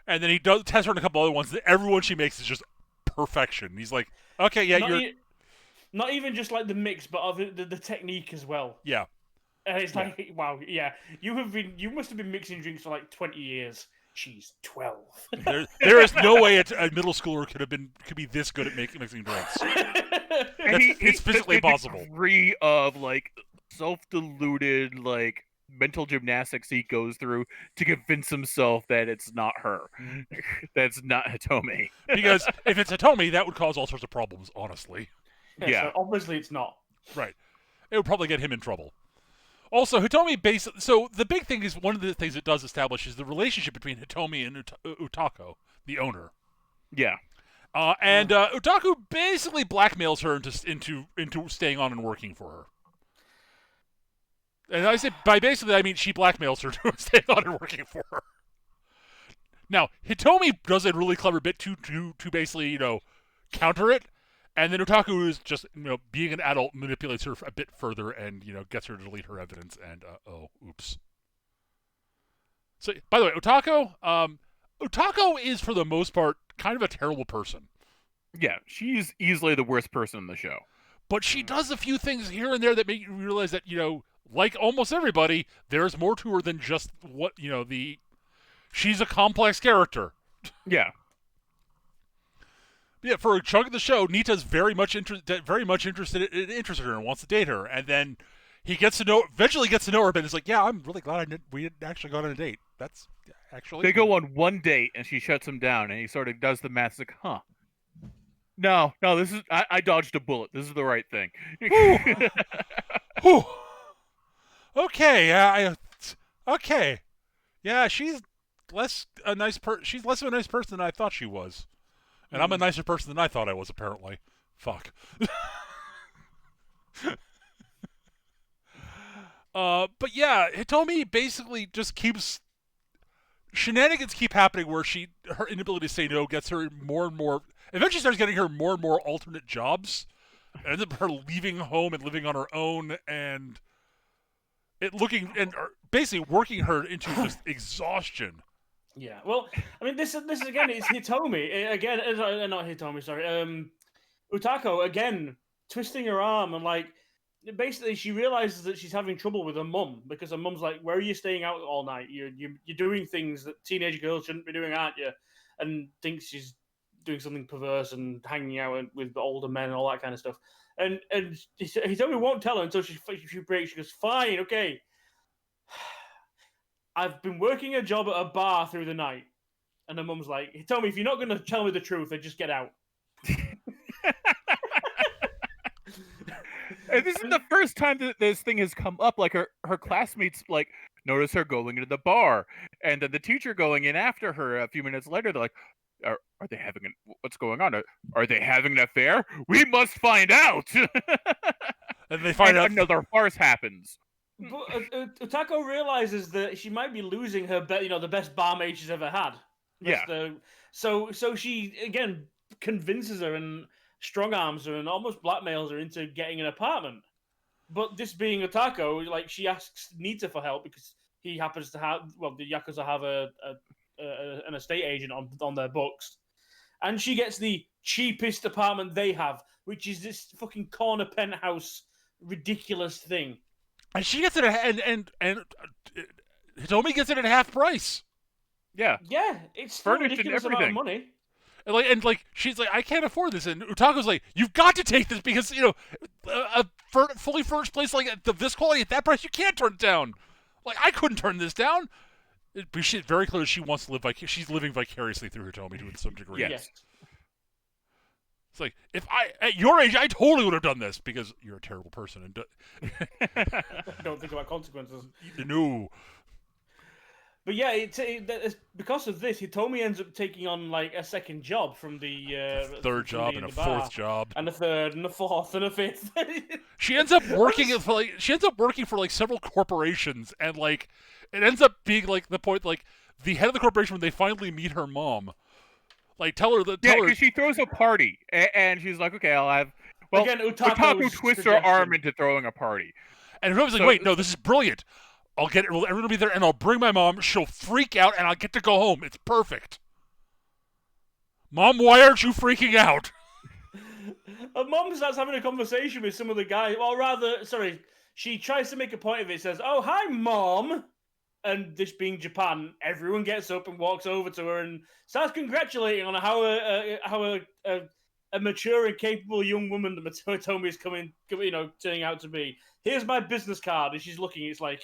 [SPEAKER 1] And then he does test her on a couple other ones. Everyone she makes is just perfection. He's like, okay, yeah,
[SPEAKER 3] not even just like the mix, but of the technique as well.
[SPEAKER 1] Yeah.
[SPEAKER 3] And it's like, wow, yeah, you must have been mixing drinks for like 20 years. She's 12.
[SPEAKER 1] There is no way a middle schooler could be this good at mixing drinks. It's physically impossible.
[SPEAKER 2] The degree of like self-deluded like mental gymnastics he goes through to convince himself that it's not her. That's not Hitomi.
[SPEAKER 1] Because if it's Hitomi, that would cause all sorts of problems, honestly.
[SPEAKER 2] Yeah.
[SPEAKER 3] So obviously it's not.
[SPEAKER 1] Right. It would probably get him in trouble. Also, Hitomi so the big thing is, one of the things it does establish is the relationship between Hitomi and Utako, the owner.
[SPEAKER 2] Yeah.
[SPEAKER 1] And Utaku basically blackmails her into staying on and working for her. And I say by basically, I mean she blackmails her to stay on and working for her. Now, Hitomi does a really clever bit to basically, counter it. And then Utaku is just, being an adult, manipulates her a bit further and, gets her to delete her evidence. And, oops. So, by the way, Utako is, for the most part, kind of a terrible person.
[SPEAKER 2] Yeah, she's easily the worst person in the show.
[SPEAKER 1] But she does a few things here and there that make you realize that, like almost everybody, there's more to her than just what, she's a complex character.
[SPEAKER 2] Yeah.
[SPEAKER 1] Yeah, for a chunk of the show, Nita's very much interested in her and wants to date her, and then he eventually gets to know her, but is like, yeah, I'm really glad we didn't actually go on a date. That's actually
[SPEAKER 2] they go on one date, and she shuts him down, and he sort of does the math, like, huh? No, this is I dodged a bullet. This is the right thing.
[SPEAKER 1] Whew. Okay, okay, yeah, she's less of a nice person than I thought she was. And I'm a nicer person than I thought I was, apparently. Fuck. But yeah, Hitomi basically just shenanigans keep happening where her inability to say no gets her more and more, eventually starts getting her more and more alternate jobs. And ends up her leaving home and living on her own, and basically working her into just exhaustion.
[SPEAKER 3] Yeah, well, I mean, this again is Hitomi again. Not Hitomi, sorry. Utako again twisting her arm, and like basically she realizes that she's having trouble with her mum, because her mum's like, "Where are you staying out all night? You're doing things that teenage girls shouldn't be doing, aren't you?" And thinks she's doing something perverse and hanging out with older men and all that kind of stuff. And Hitomi won't tell her until she breaks. She goes, "Fine, okay. I've been working a job at a bar through the night." And her mum's like, "Tell me, if you're not going to tell me the truth, then just get out."
[SPEAKER 2] And this is the first time that this thing has come up. Like, her classmates, like, notice her going into the bar. And then the teacher going in after her a few minutes later, they're like, are they having what's going on? Are they having an affair? We must find out!
[SPEAKER 1] And they find out
[SPEAKER 2] another farce happens.
[SPEAKER 3] But Utako realizes that she might be losing her, the best barmaid she's ever had. So she again convinces her and strong arms her and almost blackmails her into getting an apartment. But this being Utako, like, she asks Nita for help because he happens to have, the Yakuza have an estate agent on their books, and she gets the cheapest apartment they have, which is this fucking corner penthouse ridiculous thing.
[SPEAKER 1] And she gets it and Hitomi gets it at half price.
[SPEAKER 2] Yeah,
[SPEAKER 3] it's still
[SPEAKER 2] furnished
[SPEAKER 3] ridiculous
[SPEAKER 2] and
[SPEAKER 3] amount
[SPEAKER 2] everything.
[SPEAKER 3] of money.
[SPEAKER 1] And she's like, I can't afford this, and Utako's like, you've got to take this because a fully furnished place like this quality at that price, you can't turn it down. Like, I couldn't turn this down. But she's very clear she wants to live she's living vicariously through Hitomi to some degree.
[SPEAKER 2] Yes.
[SPEAKER 1] It's like, if at your age, I totally would have done this because you're a terrible person and
[SPEAKER 3] Don't think about consequences.
[SPEAKER 1] No.
[SPEAKER 3] But yeah, it's because of this, Hitomi ends up taking on like a second job from the
[SPEAKER 1] third job and a fourth job,
[SPEAKER 3] and a third and a fourth and a fifth.
[SPEAKER 1] She ends up working for several corporations, and like it ends up being like the point, like the head of the corporation, when they finally meet her mom, like tell her
[SPEAKER 2] because she throws a party and she's like, okay, I'll have. Well,
[SPEAKER 3] again,
[SPEAKER 2] Utaku twists her arm into throwing a party,
[SPEAKER 1] and Hitomi's like, wait, no, this is brilliant. I'll get it. Everyone will be there, and I'll bring my mom. She'll freak out, and I'll get to go home. It's perfect. Mom, why aren't you freaking out?
[SPEAKER 3] Mom starts having a conversation with some of the guys. Well, rather, sorry, she tries to make a point of it. Says, "Oh, hi, Mom." And this being Japan, everyone gets up and walks over to her and starts congratulating on how a mature and capable young woman that Hitomi is turning out to be. Here's my business card, and she's looking. It's like,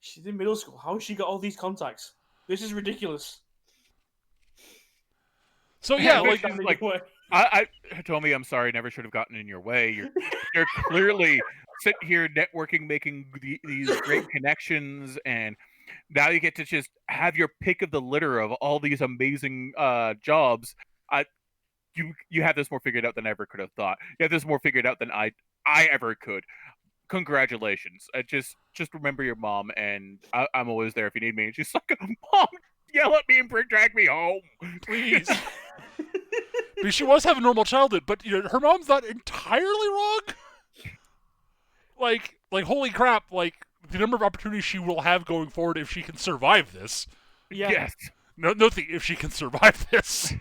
[SPEAKER 3] she's in middle school. How has she got all these contacts? This is ridiculous.
[SPEAKER 1] So yeah,
[SPEAKER 2] like Hitomi, I'm sorry, never should have gotten in your way. You're clearly sitting here networking, making these great connections, and now you get to just have your pick of the litter of all these amazing jobs. You have this more figured out than I ever could have thought. You have this more figured out than I ever could. Congratulations. Just remember your mom, and I'm always there if you need me. And she's like, Mom, yell at me and drag me home, please.
[SPEAKER 1] Because she was having a normal childhood, but her mom's not entirely wrong. Like holy crap! Like the number of opportunities she will have going forward if she can survive this.
[SPEAKER 3] Yeah.
[SPEAKER 2] Yes.
[SPEAKER 1] No, if she can survive this.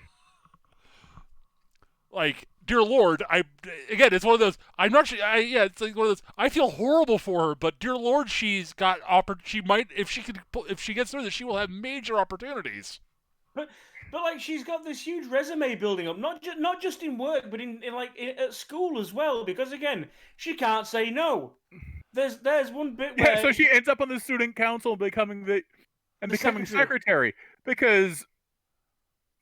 [SPEAKER 1] Like, dear Lord, it's one of those. I'm not sure. It's like one of those. I feel horrible for her, but dear Lord, she's got she might if she gets through this, she will have major opportunities.
[SPEAKER 3] But like she's got this huge resume building up, not just in work, but in at school as well. Because again, she can't say no. There's one bit where
[SPEAKER 2] so she ends up on the student council, becoming secretary because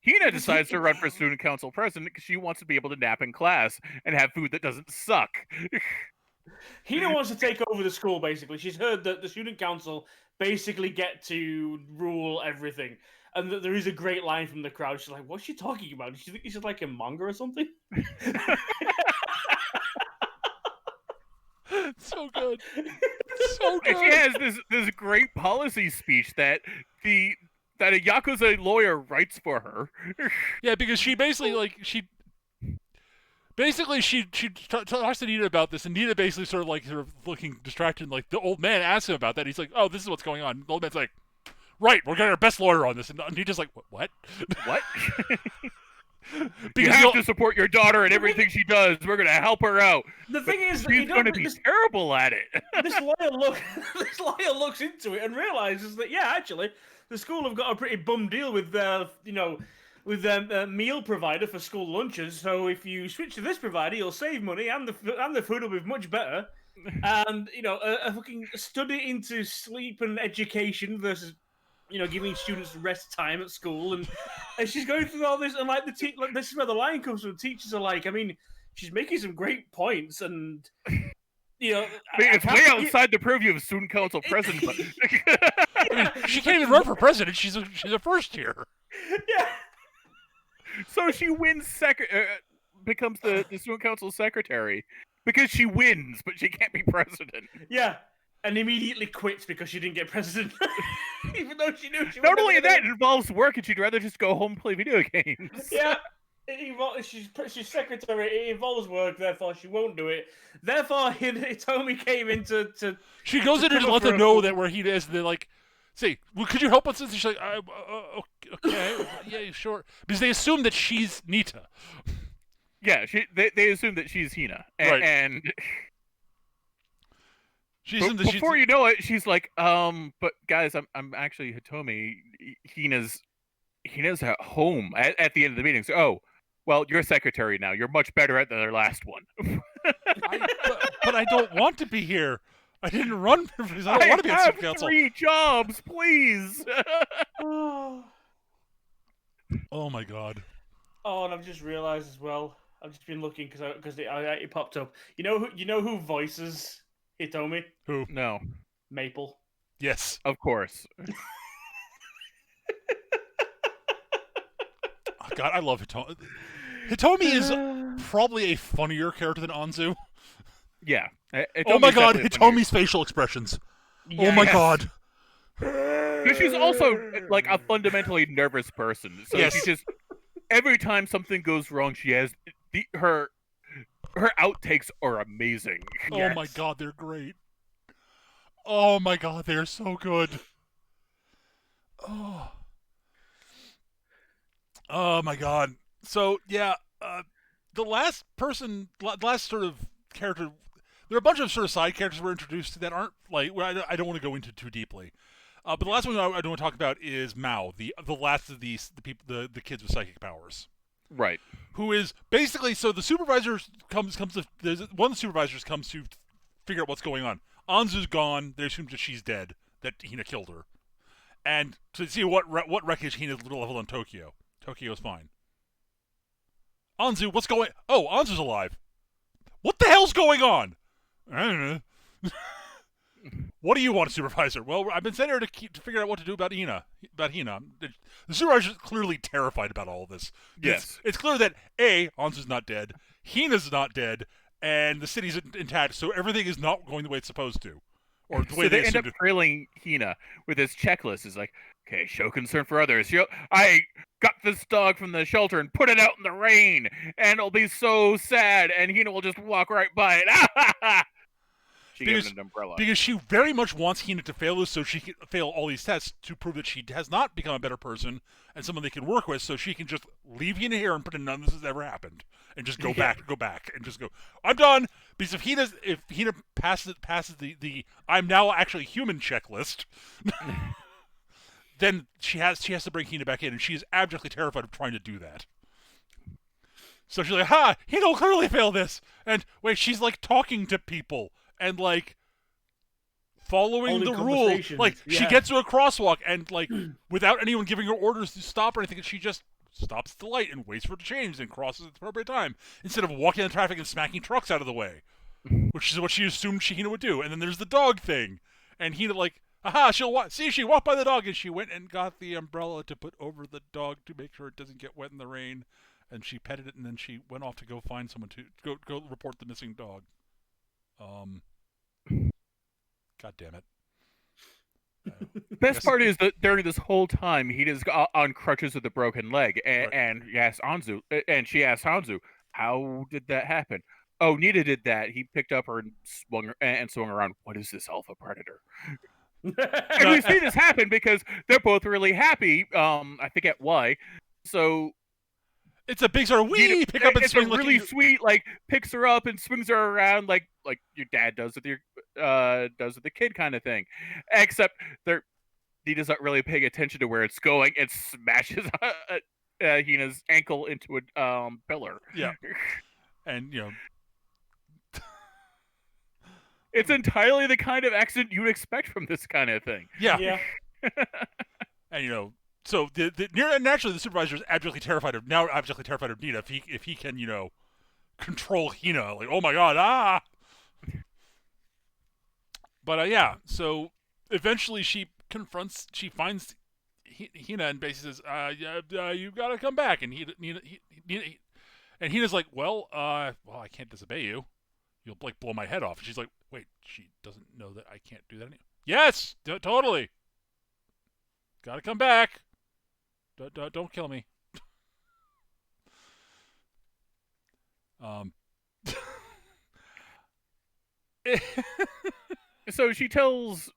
[SPEAKER 2] Hina decides to run for student council president because she wants to be able to nap in class and have food that doesn't suck.
[SPEAKER 3] Hina wants to take over the school. Basically, she's heard that the student council basically get to rule everything. And there is a great line from the crowd. She's like, "What's she talking about? She think this is like a manga or something?"
[SPEAKER 1] So good. So good.
[SPEAKER 2] And she has this great policy speech that a Yakuza lawyer writes for her.
[SPEAKER 1] Yeah, because she basically talks to Nina about this, and Nina basically sort of looking distracted. Like the old man asks him about that. He's like, "Oh, this is what's going on." The old man's like, "Right, we're getting our best lawyer on this," and Nina's like, "What?
[SPEAKER 2] What?"
[SPEAKER 1] Because
[SPEAKER 2] you have to support your daughter in everything she does. We're going to help her out.
[SPEAKER 3] The thing is,
[SPEAKER 2] she's going to be terrible at it.
[SPEAKER 3] This lawyer looks into it and realizes that actually, the school have got a pretty bum deal with their meal provider for school lunches. So if you switch to this provider, you'll save money and the food will be much better. And a fucking study into sleep and education versus giving students rest time at school, and she's going through all this, and like this is where the line comes from. Teachers are like, I mean, she's making some great points, and
[SPEAKER 2] it's way outside the purview of student council president.
[SPEAKER 1] I mean, she can't even run for president. She's a first year.
[SPEAKER 3] Yeah.
[SPEAKER 2] So she wins becomes the student council secretary because she wins, but she can't be president.
[SPEAKER 3] Yeah. And immediately quits because she didn't get president, even though she knew she.
[SPEAKER 2] Not only that, it involves work, and she'd rather just go home and play video games.
[SPEAKER 3] Yeah, she's secretary. It involves work, therefore she won't do it. Therefore, Hitomi came in to.
[SPEAKER 1] She goes in and let them know that where he is. And they're like, "Say, well, could you help us?" And she's like, "Okay, yeah, sure," because they assume that she's Nita.
[SPEAKER 2] Yeah, they assume that she's Hina,
[SPEAKER 1] right.
[SPEAKER 2] And
[SPEAKER 1] before
[SPEAKER 2] you know it, she's like, but guys, I'm actually Hitomi. Hina's at home at the end of the meeting. So, oh, well, you're secretary now. You're much better at than their last one.
[SPEAKER 1] but I don't want to be here. I didn't run because I don't want to be at student council.
[SPEAKER 2] 3 jobs, please.
[SPEAKER 1] Oh my god.
[SPEAKER 3] Oh, and I've just realized as well. I've just been looking because it popped up. You know who voices Hitomi?
[SPEAKER 1] Who?
[SPEAKER 2] No.
[SPEAKER 3] Maple.
[SPEAKER 1] Yes.
[SPEAKER 2] Of course.
[SPEAKER 1] Oh, God, I love Hitomi. Hitomi is probably a funnier character than Anzu.
[SPEAKER 2] Yeah.
[SPEAKER 1] Oh my god, Hitomi's facial expressions. Yes. Oh my god.
[SPEAKER 2] Because she's also like a fundamentally nervous person. So
[SPEAKER 1] yes.
[SPEAKER 2] She just every time something goes wrong, she has her outtakes are amazing.
[SPEAKER 1] Oh yes. My god, they're great. Oh my god, they're so good. Oh my god. So yeah, the last sort of character, there are a bunch of sort of side characters we're introduced to that aren't like I don't want to go into too deeply. But the last one I don't want to talk about is Mao, the last of the people, the kids with psychic powers.
[SPEAKER 2] Right.
[SPEAKER 1] Who is basically, so the supervisor comes to, one of the supervisors comes to figure out what's going on. Anzu's gone. They assume that she's dead, that Hina killed her, and to see what wreckage Hina's little level on Tokyo. Tokyo's fine. Anzu, what's going? Oh, Anzu's alive. What the hell's going on? I don't know. What do you want, supervisor? Well, I've been sent here to figure out what to do about Hina. The supervisor's clearly terrified about all of this.
[SPEAKER 2] Yes.
[SPEAKER 1] It's clear that A, Anzu's not dead, Hina's not dead, and the city's intact, so everything is not going the way it's supposed to. Or the way
[SPEAKER 2] so they end up trailing Hina with his checklist. Is like, okay, show concern for others. I got this dog from the shelter and put it out in the rain, and it'll be so sad, and Hina will just walk right by it. She gives an umbrella. Because
[SPEAKER 1] she very much wants Hina to fail this so she can fail all these tests to prove that she has not become a better person and someone they can work with, so she can just leave Hina here and pretend none of this has ever happened. And just go back, and just go, I'm done. Because if Hina passes the I'm now actually human checklist, then she has to bring Hina back in, and she is abjectly terrified of trying to do that. So she's like, Hina will clearly fail this. And wait, she's like talking to people and like following the rules. Like she gets to a crosswalk and like without anyone giving her orders to stop or anything, she just stops at the light and waits for it to change and crosses at the appropriate time instead of walking in the traffic and smacking trucks out of the way, which is what she assumed Hina would do. And then there's the dog thing, and Hina like, she walked by the dog and she went and got the umbrella to put over the dog to make sure it doesn't get wet in the rain, and she petted it and then she went off to go find someone to go report the missing dog. God damn it.
[SPEAKER 2] The best part is that during this whole time, Hina's on crutches with a broken leg, and she asks Anzu, how did that happen? Oh, Nita did that. He picked up her and swung around. What is this alpha predator? And we see this happen because they're both really happy. I forget why. So
[SPEAKER 1] it's a big sort of pick up and swing.
[SPEAKER 2] It's really sweet, like picks her up and swings her around like your dad does with the kid kind of thing. Except Nita's not really paying attention to where it's going. It smashes Hina's ankle into a pillar.
[SPEAKER 1] Yeah, and
[SPEAKER 2] it's entirely the kind of accident you'd expect from this kind of thing.
[SPEAKER 1] Yeah. And so naturally the supervisor is abjectly terrified of Nina if he can control Hina, like, oh my god, But so eventually she finds Hina and basically says, you gotta come back, and Hina's like, well, I can't disobey you. You'll like blow my head off. And she's like, wait, she doesn't know that I can't do that anymore. Yes, totally. Gotta come back. Don't kill me.
[SPEAKER 2] So she tells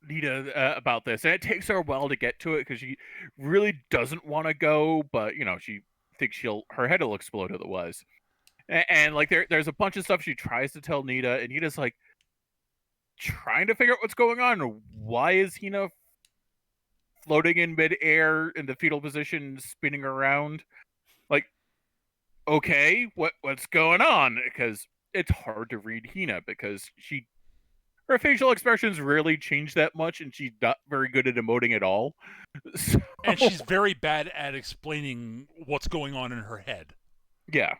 [SPEAKER 2] Nita about this, and it takes her a while to get to it because she really doesn't want to go, but she thinks her head will explode otherwise. And like there's a bunch of stuff she tries to tell Nita, and Nita's like trying to figure out what's going on. Why is Hina floating in midair in the fetal position, spinning around? Like, okay, what's going on? Because it's hard to read Hina because her facial expressions rarely change that much, and she's not very good at emoting at all. So...
[SPEAKER 1] And she's very bad at explaining what's going on in her head.
[SPEAKER 2] Yeah.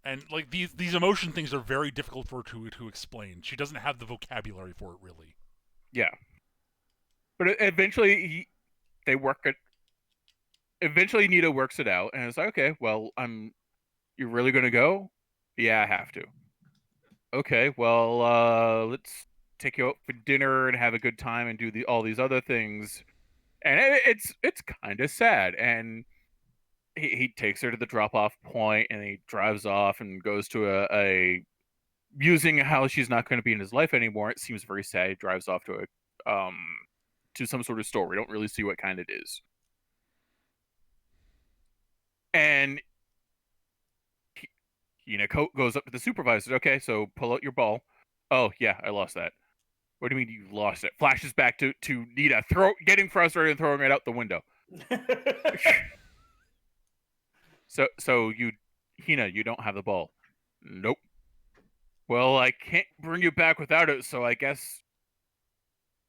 [SPEAKER 1] And like these emotion things are very difficult for her to explain. She doesn't have the vocabulary for it, really.
[SPEAKER 2] Yeah. But eventually Eventually Nita works it out, and it's like, okay, well, you're really gonna go? Yeah, I have to. Okay, well, let's take you out for dinner and have a good time and do all these other things. And it's kind of sad. And he takes her to the drop-off point, and he drives off and goes to a using how she's not going to be in his life anymore. It seems very sad. He drives off to some sort of store. We don't really see what kind it is. And goes up to the supervisor. Okay, so pull out your ball. Oh yeah, I lost that. What do you mean you lost it? Flashes back to Nita, getting frustrated and throwing it out the window. So you don't have the ball. Nope. Well, I can't bring you back without it, so I guess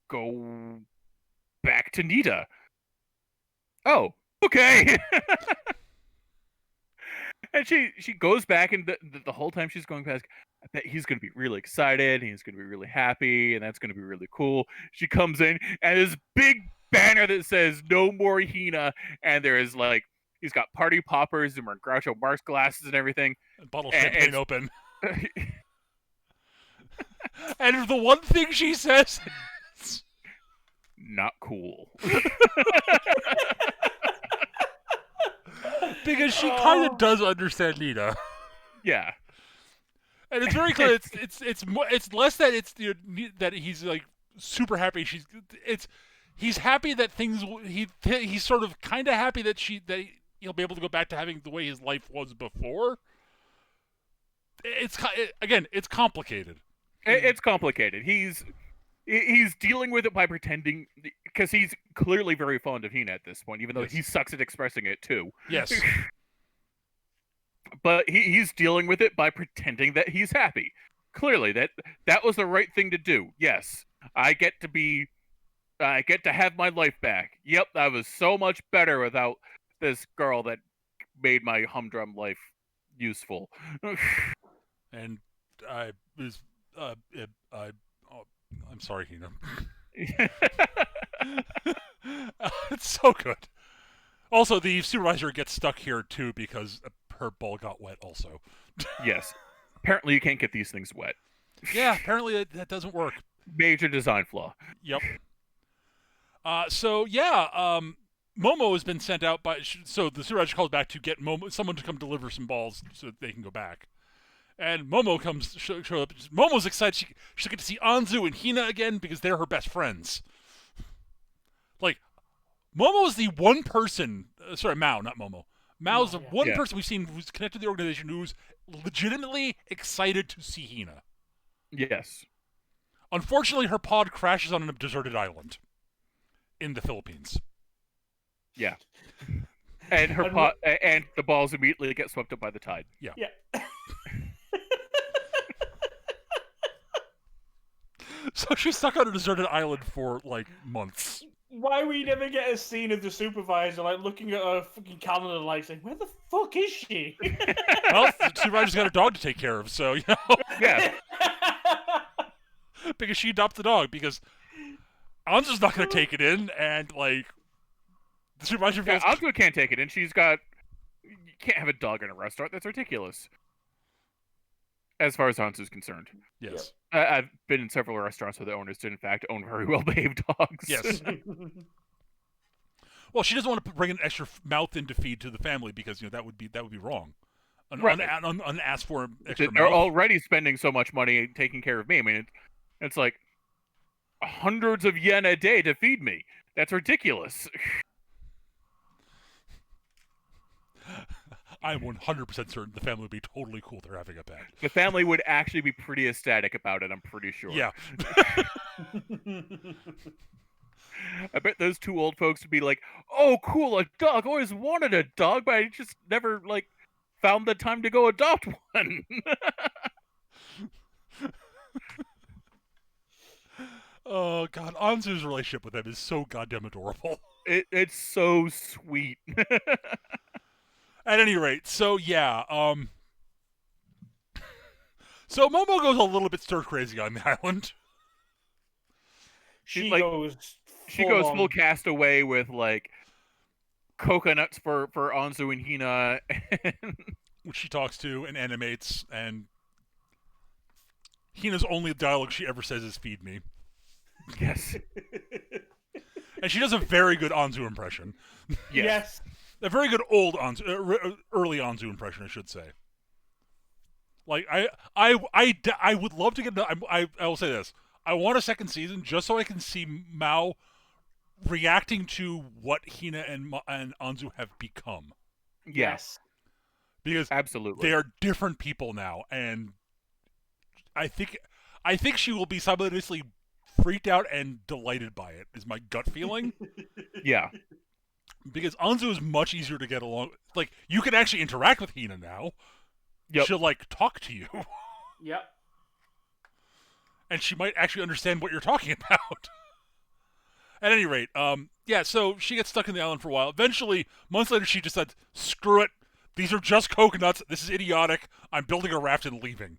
[SPEAKER 2] go back to Nita. Oh, okay. And she goes back, and the whole time she's going past, I bet he's going to be really excited, and he's going to be really happy, and that's going to be really cool. She comes in, and this big banner that says "No More Hina," and there is like, he's got party poppers and Groucho Marx glasses and everything.
[SPEAKER 1] Bottle of champagne open. And the one thing she says is...
[SPEAKER 2] Not cool.
[SPEAKER 1] Because she kind of does understand Nita.
[SPEAKER 2] Yeah.
[SPEAKER 1] And it's very clear. It's less that it's that he's like super happy. He's happy that things. He's sort of kind of happy that he'll be able to go back to having the way his life was before. It's complicated.
[SPEAKER 2] It's complicated. He's dealing with it by pretending, because he's clearly very fond of Hina at this point, even though he sucks at expressing it too.
[SPEAKER 1] Yes.
[SPEAKER 2] But he's dealing with it by pretending that he's happy. Clearly, that was the right thing to do. Yes, I get to have my life back. Yep, that was so much better without this girl that made my humdrum life useful.
[SPEAKER 1] And I'm sorry, Hina. It's so good. Also, the supervisor gets stuck here too because her ball got wet also.
[SPEAKER 2] Yes. Apparently you can't get these things wet.
[SPEAKER 1] Yeah, apparently that doesn't work.
[SPEAKER 2] Major design flaw.
[SPEAKER 1] Yep. Momo has been sent out so the supervisor calls back to get someone to come deliver some balls so that they can go back. And Momo show up. Momo's excited. She'll get to see Anzu and Hina again because they're her best friends. Like, Momo is the one person... Mao, not Momo. Mao's the one person we've seen who's connected to the organization who's legitimately excited to see Hina.
[SPEAKER 2] Yes.
[SPEAKER 1] Unfortunately, her pod crashes on a deserted island in the Philippines.
[SPEAKER 2] Yeah. And and the balls immediately get swept up by the tide.
[SPEAKER 1] Yeah. So she's stuck on a deserted island for, like, months.
[SPEAKER 3] Why we never get a scene of the supervisor, like, looking at her fucking calendar, like, saying, where the fuck is she?
[SPEAKER 1] Well, the supervisor's got a dog to take care of, so, you know.
[SPEAKER 2] Yeah.
[SPEAKER 1] Because she adopts the dog, because Anzu's not going to take it in, and, like, the supervisor feels...
[SPEAKER 2] Yeah, Anzu can't take it in. You can't have a dog in a restaurant. That's ridiculous. As far as Anzu's concerned.
[SPEAKER 1] Yes.
[SPEAKER 2] I've been in several restaurants where the owners did, in fact, own very well-behaved dogs.
[SPEAKER 1] Yes. Well, she doesn't want to bring an extra mouth in to feed to the family because, you know, that would be wrong. Ask for extra
[SPEAKER 2] They're
[SPEAKER 1] mouth.
[SPEAKER 2] already spending so much money taking care of me. I mean, it's like hundreds of yen a day to feed me. That's ridiculous.
[SPEAKER 1] I'm 100% certain the family would be totally cool with her having a pet.
[SPEAKER 2] The family would actually be pretty ecstatic about it, I'm pretty sure.
[SPEAKER 1] Yeah.
[SPEAKER 2] I bet those two old folks would be like, oh, cool, a dog. I always wanted a dog, but I just never, like, found the time to go adopt one.
[SPEAKER 1] Oh, God. Anzu's relationship with them is so goddamn adorable.
[SPEAKER 2] It's so sweet.
[SPEAKER 1] At any rate, so yeah, so Momo goes a little bit stir-crazy on the island.
[SPEAKER 3] She
[SPEAKER 2] like,
[SPEAKER 3] goes
[SPEAKER 2] full castaway with, like, coconuts for Anzu and Hina.
[SPEAKER 1] Which she talks to and animates, and Hina's only dialogue she ever says is "feed me."
[SPEAKER 2] Yes.
[SPEAKER 1] And she does a very good Anzu impression.
[SPEAKER 3] Yes.
[SPEAKER 1] A very good old Anzu, early Anzu impression, I should say. Like, I would love to get... I will say this. I want a second season just so I can see Mao reacting to what Hina and Anzu have become.
[SPEAKER 3] Yes.
[SPEAKER 1] because
[SPEAKER 2] Absolutely.
[SPEAKER 1] they are different people now, and I think she will be simultaneously freaked out and delighted by it. Is my gut feeling.
[SPEAKER 2] Yeah.
[SPEAKER 1] Because Anzu is much easier to get along. Like, you can actually interact with Hina now.
[SPEAKER 2] Yep.
[SPEAKER 1] She'll like talk to you,
[SPEAKER 3] Yep.
[SPEAKER 1] and she might actually understand what you're talking about. At any rate, yeah. So she gets stuck in the island for a while. Eventually, months later, she just said, "Screw it. These are just coconuts. This is idiotic. I'm building a raft and leaving."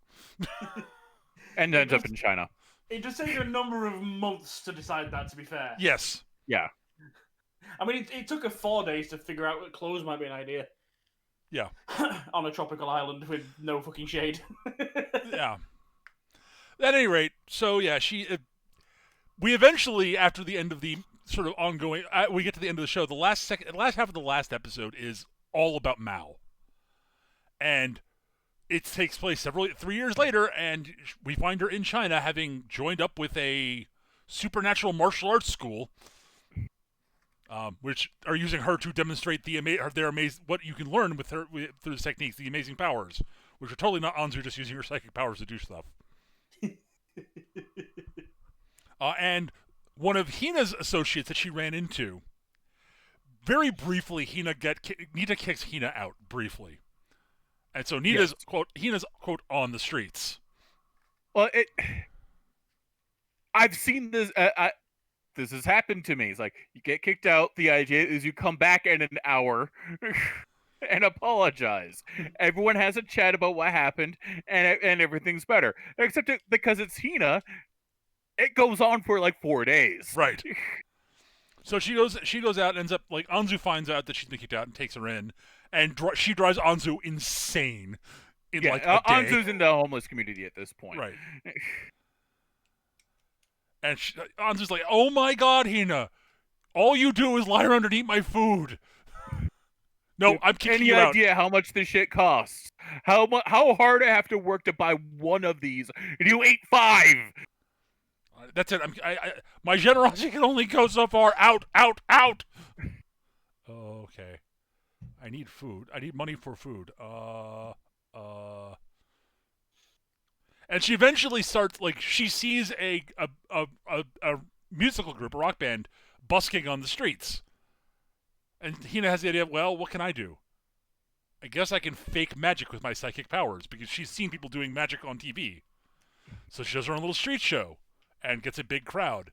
[SPEAKER 2] And ends up in China.
[SPEAKER 3] It just takes a number of months to decide that, to be fair.
[SPEAKER 1] Yes.
[SPEAKER 2] Yeah.
[SPEAKER 3] I mean, it took her 4 days to figure out that clothes might be an idea.
[SPEAKER 1] Yeah.
[SPEAKER 3] On a tropical island with no fucking shade.
[SPEAKER 1] Yeah. At any rate, so yeah, we eventually, after the end of the sort of ongoing, we get to the end of the show. The last half of the last episode is all about Mao, and it takes place 3 years later, and we find her in China, having joined up with a supernatural martial arts school, which are using her to demonstrate what you can learn with her through the techniques, the amazing powers, which are totally not Anzu just using her psychic powers to do stuff. And one of Hina's associates that she ran into, very briefly, Nita kicks Hina out briefly. And so Nita's, quote, Hina's, quote, on the streets.
[SPEAKER 2] Well, I've seen this. This has happened to me. It's like, you get kicked out. The idea is you come back in an hour and apologize. Everyone has a chat about what happened, and everything's better. Except because it's Hina, it goes on for like 4 days.
[SPEAKER 1] Right. So she goes out and ends up, like, Anzu finds out that she's been kicked out and takes her in, and she drives Anzu insane in like a day.
[SPEAKER 2] Anzu's in the homeless community at this point.
[SPEAKER 1] Right. And Anzu's like, "Oh my God, Hina, all you do is lie around and eat my food." No, I'm kicking you out.
[SPEAKER 2] Any idea how much this shit costs? How hard I have to work to buy one of these, and you ate 5.
[SPEAKER 1] That's it. My generosity can only go so far. Out. Oh, okay. I need food. I need money for food. And she eventually starts, like, she sees a musical group, a rock band, busking on the streets. And Hina has the idea, well, what can I do? I guess I can fake magic with my psychic powers, because she's seen people doing magic on TV. So she does her own little street show and gets a big crowd.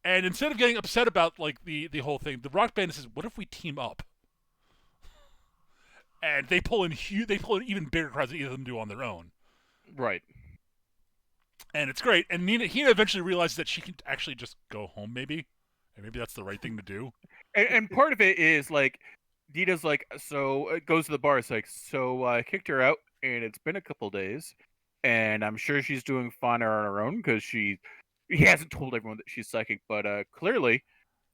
[SPEAKER 1] And instead of getting upset about, like, the whole thing, the rock band says, what if we team up? And they pull in even bigger crowds than either of them do on their own.
[SPEAKER 2] Right.
[SPEAKER 1] And it's great. And Hina eventually realizes that she can actually just go home, maybe. And maybe that's the right thing to do.
[SPEAKER 2] And part of it is, like, Nita's like, so it goes to the bar. It's like, so I kicked her out, and it's been a couple days. And I'm sure she's doing fine on her own, because he hasn't told everyone that she's psychic. But clearly,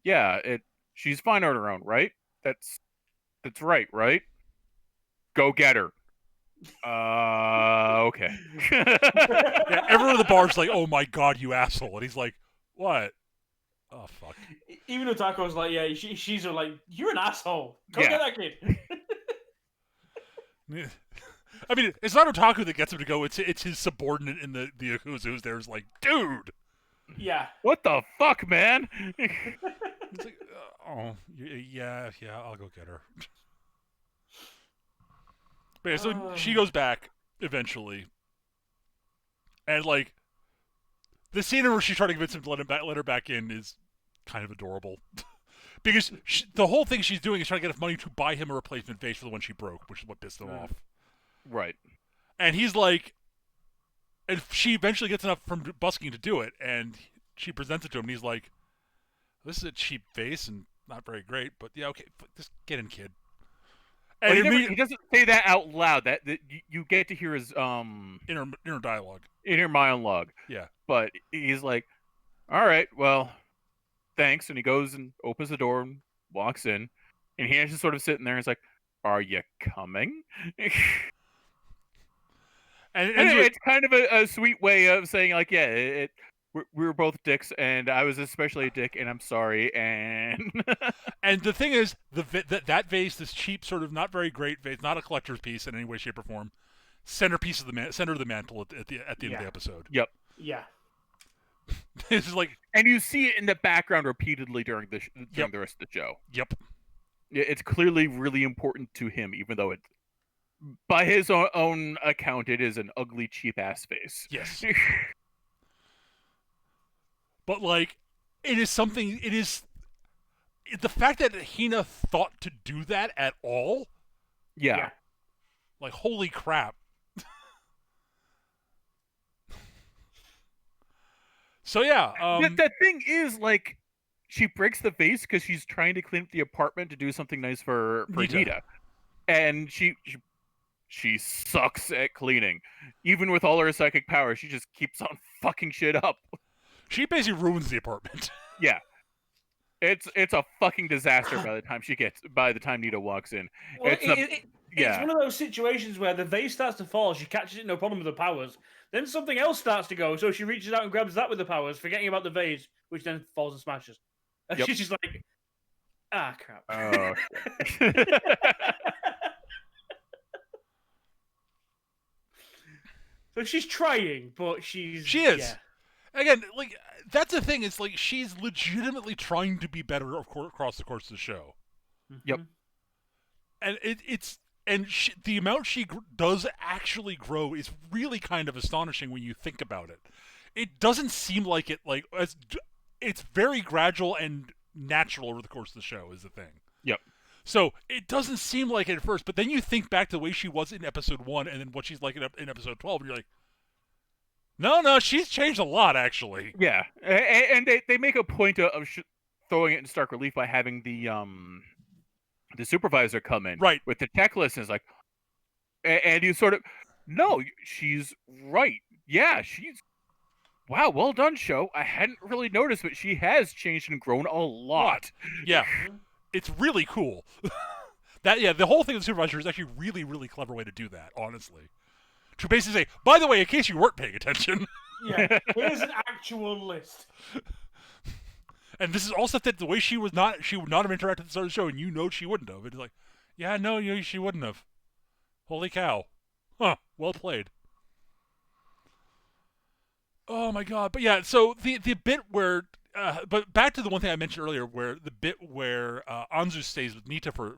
[SPEAKER 2] yeah, she's fine on her own, right? That's right? Go get her. Okay.
[SPEAKER 1] Yeah, everyone at the bar's like, "Oh my God, you asshole!" And he's like, "What? Oh fuck."
[SPEAKER 3] Even Otako's like, yeah, she's like, "You're an asshole. Go get that kid."
[SPEAKER 1] I mean, it's not Otaku that gets him to go. It's his subordinate in the Yakuza who's there. Is like, dude.
[SPEAKER 3] Yeah.
[SPEAKER 2] What the fuck, man?
[SPEAKER 1] It's like, oh yeah, I'll go get her. But yeah, so she goes back eventually, and like the scene where she's trying to convince him to let her back in is kind of adorable, because the whole thing she's doing is trying to get enough money to buy him a replacement face for the one she broke, which is what pissed him off.
[SPEAKER 2] Right.
[SPEAKER 1] And he's like, and she eventually gets enough from busking to do it, and she presents it to him, and he's like, "This is a cheap face and not very great, but yeah, okay, just get in, kid."
[SPEAKER 2] And he doesn't say that out loud. That you get to hear his
[SPEAKER 1] inner dialogue,
[SPEAKER 2] inner monologue.
[SPEAKER 1] Yeah,
[SPEAKER 2] but he's like, "All right, well, thanks," and he goes and opens the door and walks in, and he's just sort of sitting there. And he's like, "Are you coming?" and it's kind of a sweet way of saying, like, yeah, we were both dicks, and I was especially a dick, and I'm sorry. And
[SPEAKER 1] And the thing is, that vase, this cheap sort of not very great vase, not a collector's piece in any way, shape, or form, center of the mantle at the end of the episode.
[SPEAKER 2] Yep.
[SPEAKER 3] Yeah.
[SPEAKER 1] This is like,
[SPEAKER 2] and you see it in the background repeatedly during the rest of the show.
[SPEAKER 1] Yep.
[SPEAKER 2] It's clearly really important to him, even though it, by his own account, it is an ugly, cheap ass face.
[SPEAKER 1] Yes. But like, it is something. It is the fact that Hina thought to do that at all.
[SPEAKER 2] Yeah.
[SPEAKER 1] Like, holy crap. So yeah,
[SPEAKER 2] the thing is, like, she breaks the vase because she's trying to clean up the apartment to do something nice for Nita. And she sucks at cleaning. Even with all her psychic powers, she just keeps on fucking shit up.
[SPEAKER 1] She basically ruins the apartment.
[SPEAKER 2] Yeah. It's a fucking disaster by the time Nita walks in.
[SPEAKER 3] Well, it's one of those situations where the vase starts to fall, she catches it, no problem with the powers. Then something else starts to go, so she reaches out and grabs that with the powers, forgetting about the vase, which then falls and smashes. And she's just like, crap.
[SPEAKER 2] Oh.
[SPEAKER 3] So she's trying, but she is.
[SPEAKER 1] Yeah. Again, like, that's the thing. It's like she's legitimately trying to be better across the course of the show.
[SPEAKER 2] Yep.
[SPEAKER 1] And the amount she does actually grow is really kind of astonishing when you think about it. It doesn't seem like it, like, it's very gradual and natural over the course of the show is the thing.
[SPEAKER 2] Yep.
[SPEAKER 1] So it doesn't seem like it at first, but then you think back to the way she was in episode 1 and then what she's like in episode 12, and you're like, no, she's changed a lot, actually.
[SPEAKER 2] Yeah, and they make a point of throwing it in stark relief by having the supervisor come in with the checklist, and it's like, and you sort of, no, she's right. Yeah, wow, well done, show. I hadn't really noticed, but she has changed and grown a lot.
[SPEAKER 1] Yeah, it's really cool. The whole thing with the supervisor is actually a really, really clever way to do that, honestly. To basically say, by the way, in case you weren't paying attention.
[SPEAKER 3] Yeah, here's an actual list.
[SPEAKER 1] And this is all stuff that the way she would not have interacted at the start of the show, and she wouldn't have. It's like, yeah, no, she wouldn't have. Holy cow. Huh, well played. Oh my god. But yeah, so the bit where, but back to the one thing I mentioned earlier, where the bit where Anzu stays with Nita for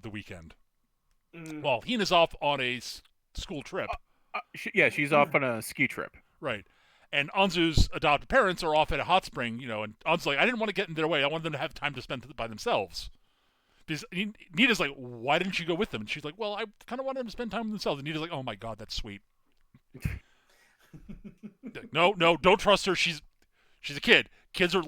[SPEAKER 1] the weekend. While Hina's off on a school trip.
[SPEAKER 2] She's off on a ski trip.
[SPEAKER 1] Right. And Anzu's adopted parents are off at a hot spring, and Anzu's like, I didn't want to get in their way. I wanted them to have time to spend by themselves. Because Nita's like, why didn't you go with them? And she's like, well, I kind of wanted them to spend time with themselves. And Nita's like, oh my god, that's sweet. No, don't trust her. She's a kid. Kids are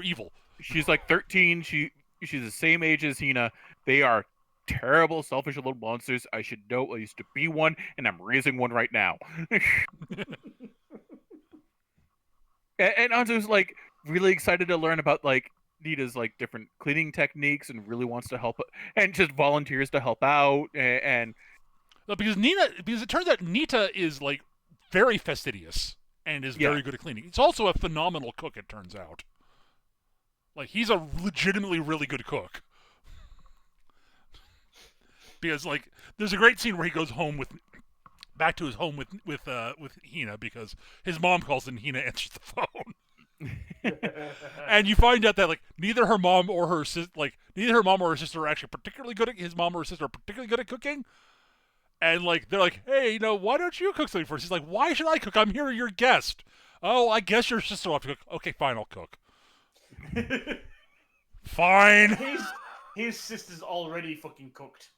[SPEAKER 1] evil.
[SPEAKER 2] She's like 13. She's the same age as Hina. They are terrible, selfish little monsters. I should know. I used to be one, and I'm raising one right now. And Anzu's like really excited to learn about like Nita's like different cleaning techniques and really wants to help and just volunteers to help out and
[SPEAKER 1] because it turns out Nita is like very fastidious and is very good at cleaning. He's also a phenomenal cook, it turns out. Like, he's a legitimately really good cook. Because like there's a great scene where he goes back to his home with Hina because his mom calls and Hina answers the phone. And you find out that like neither her mom or her sister are actually particularly good at his mom or her sister are particularly good at cooking. And like they're like, hey, why don't you cook something for us? He's like, why should I cook? I'm here, your guest. Oh, I guess your sister will have to cook. Okay, fine, I'll cook. Fine.
[SPEAKER 3] His sister's already fucking cooked.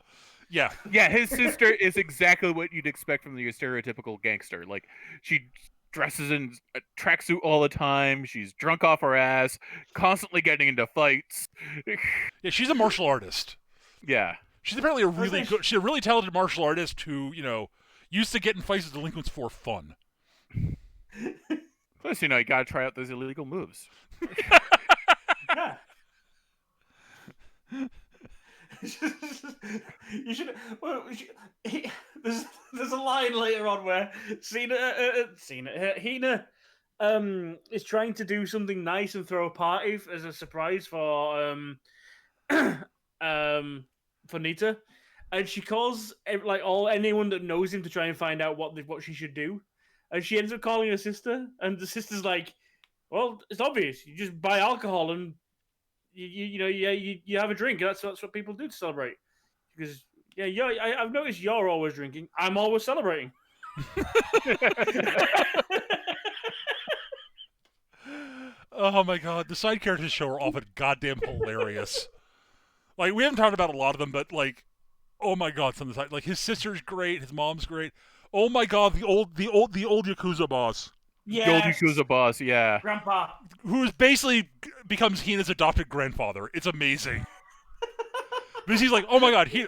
[SPEAKER 1] Yeah.
[SPEAKER 2] Yeah, his sister is exactly what you'd expect from your stereotypical gangster. Like, she dresses in a tracksuit all the time. She's drunk off her ass, constantly getting into fights.
[SPEAKER 1] Yeah, she's a martial artist.
[SPEAKER 2] Yeah.
[SPEAKER 1] She's apparently she's a really talented martial artist who, used to get in fights with delinquents for fun.
[SPEAKER 2] Plus, you gotta try out those illegal moves.
[SPEAKER 3] Yeah. You should. Well, there's a line later on where Hina is trying to do something nice and throw a party as a surprise for Nita, and she calls anyone that knows him to try and find out what she should do, and she ends up calling her sister, and the sister's like, "Well, it's obvious. You just buy alcohol and you have a drink. That's what people do to celebrate." Because I've noticed you're always drinking. I'm always celebrating.
[SPEAKER 1] Oh my god, the side characters of the show are often goddamn hilarious. Like, we haven't talked about a lot of them, but like, oh my god, some of the side, like his sister's great, his mom's great. Oh my god, the old Yakuza boss.
[SPEAKER 3] Yeah,
[SPEAKER 2] The old Yakuza boss, yeah.
[SPEAKER 3] Grandpa.
[SPEAKER 1] Who basically becomes Hina's adopted grandfather. It's amazing. Because he's like, oh my god, he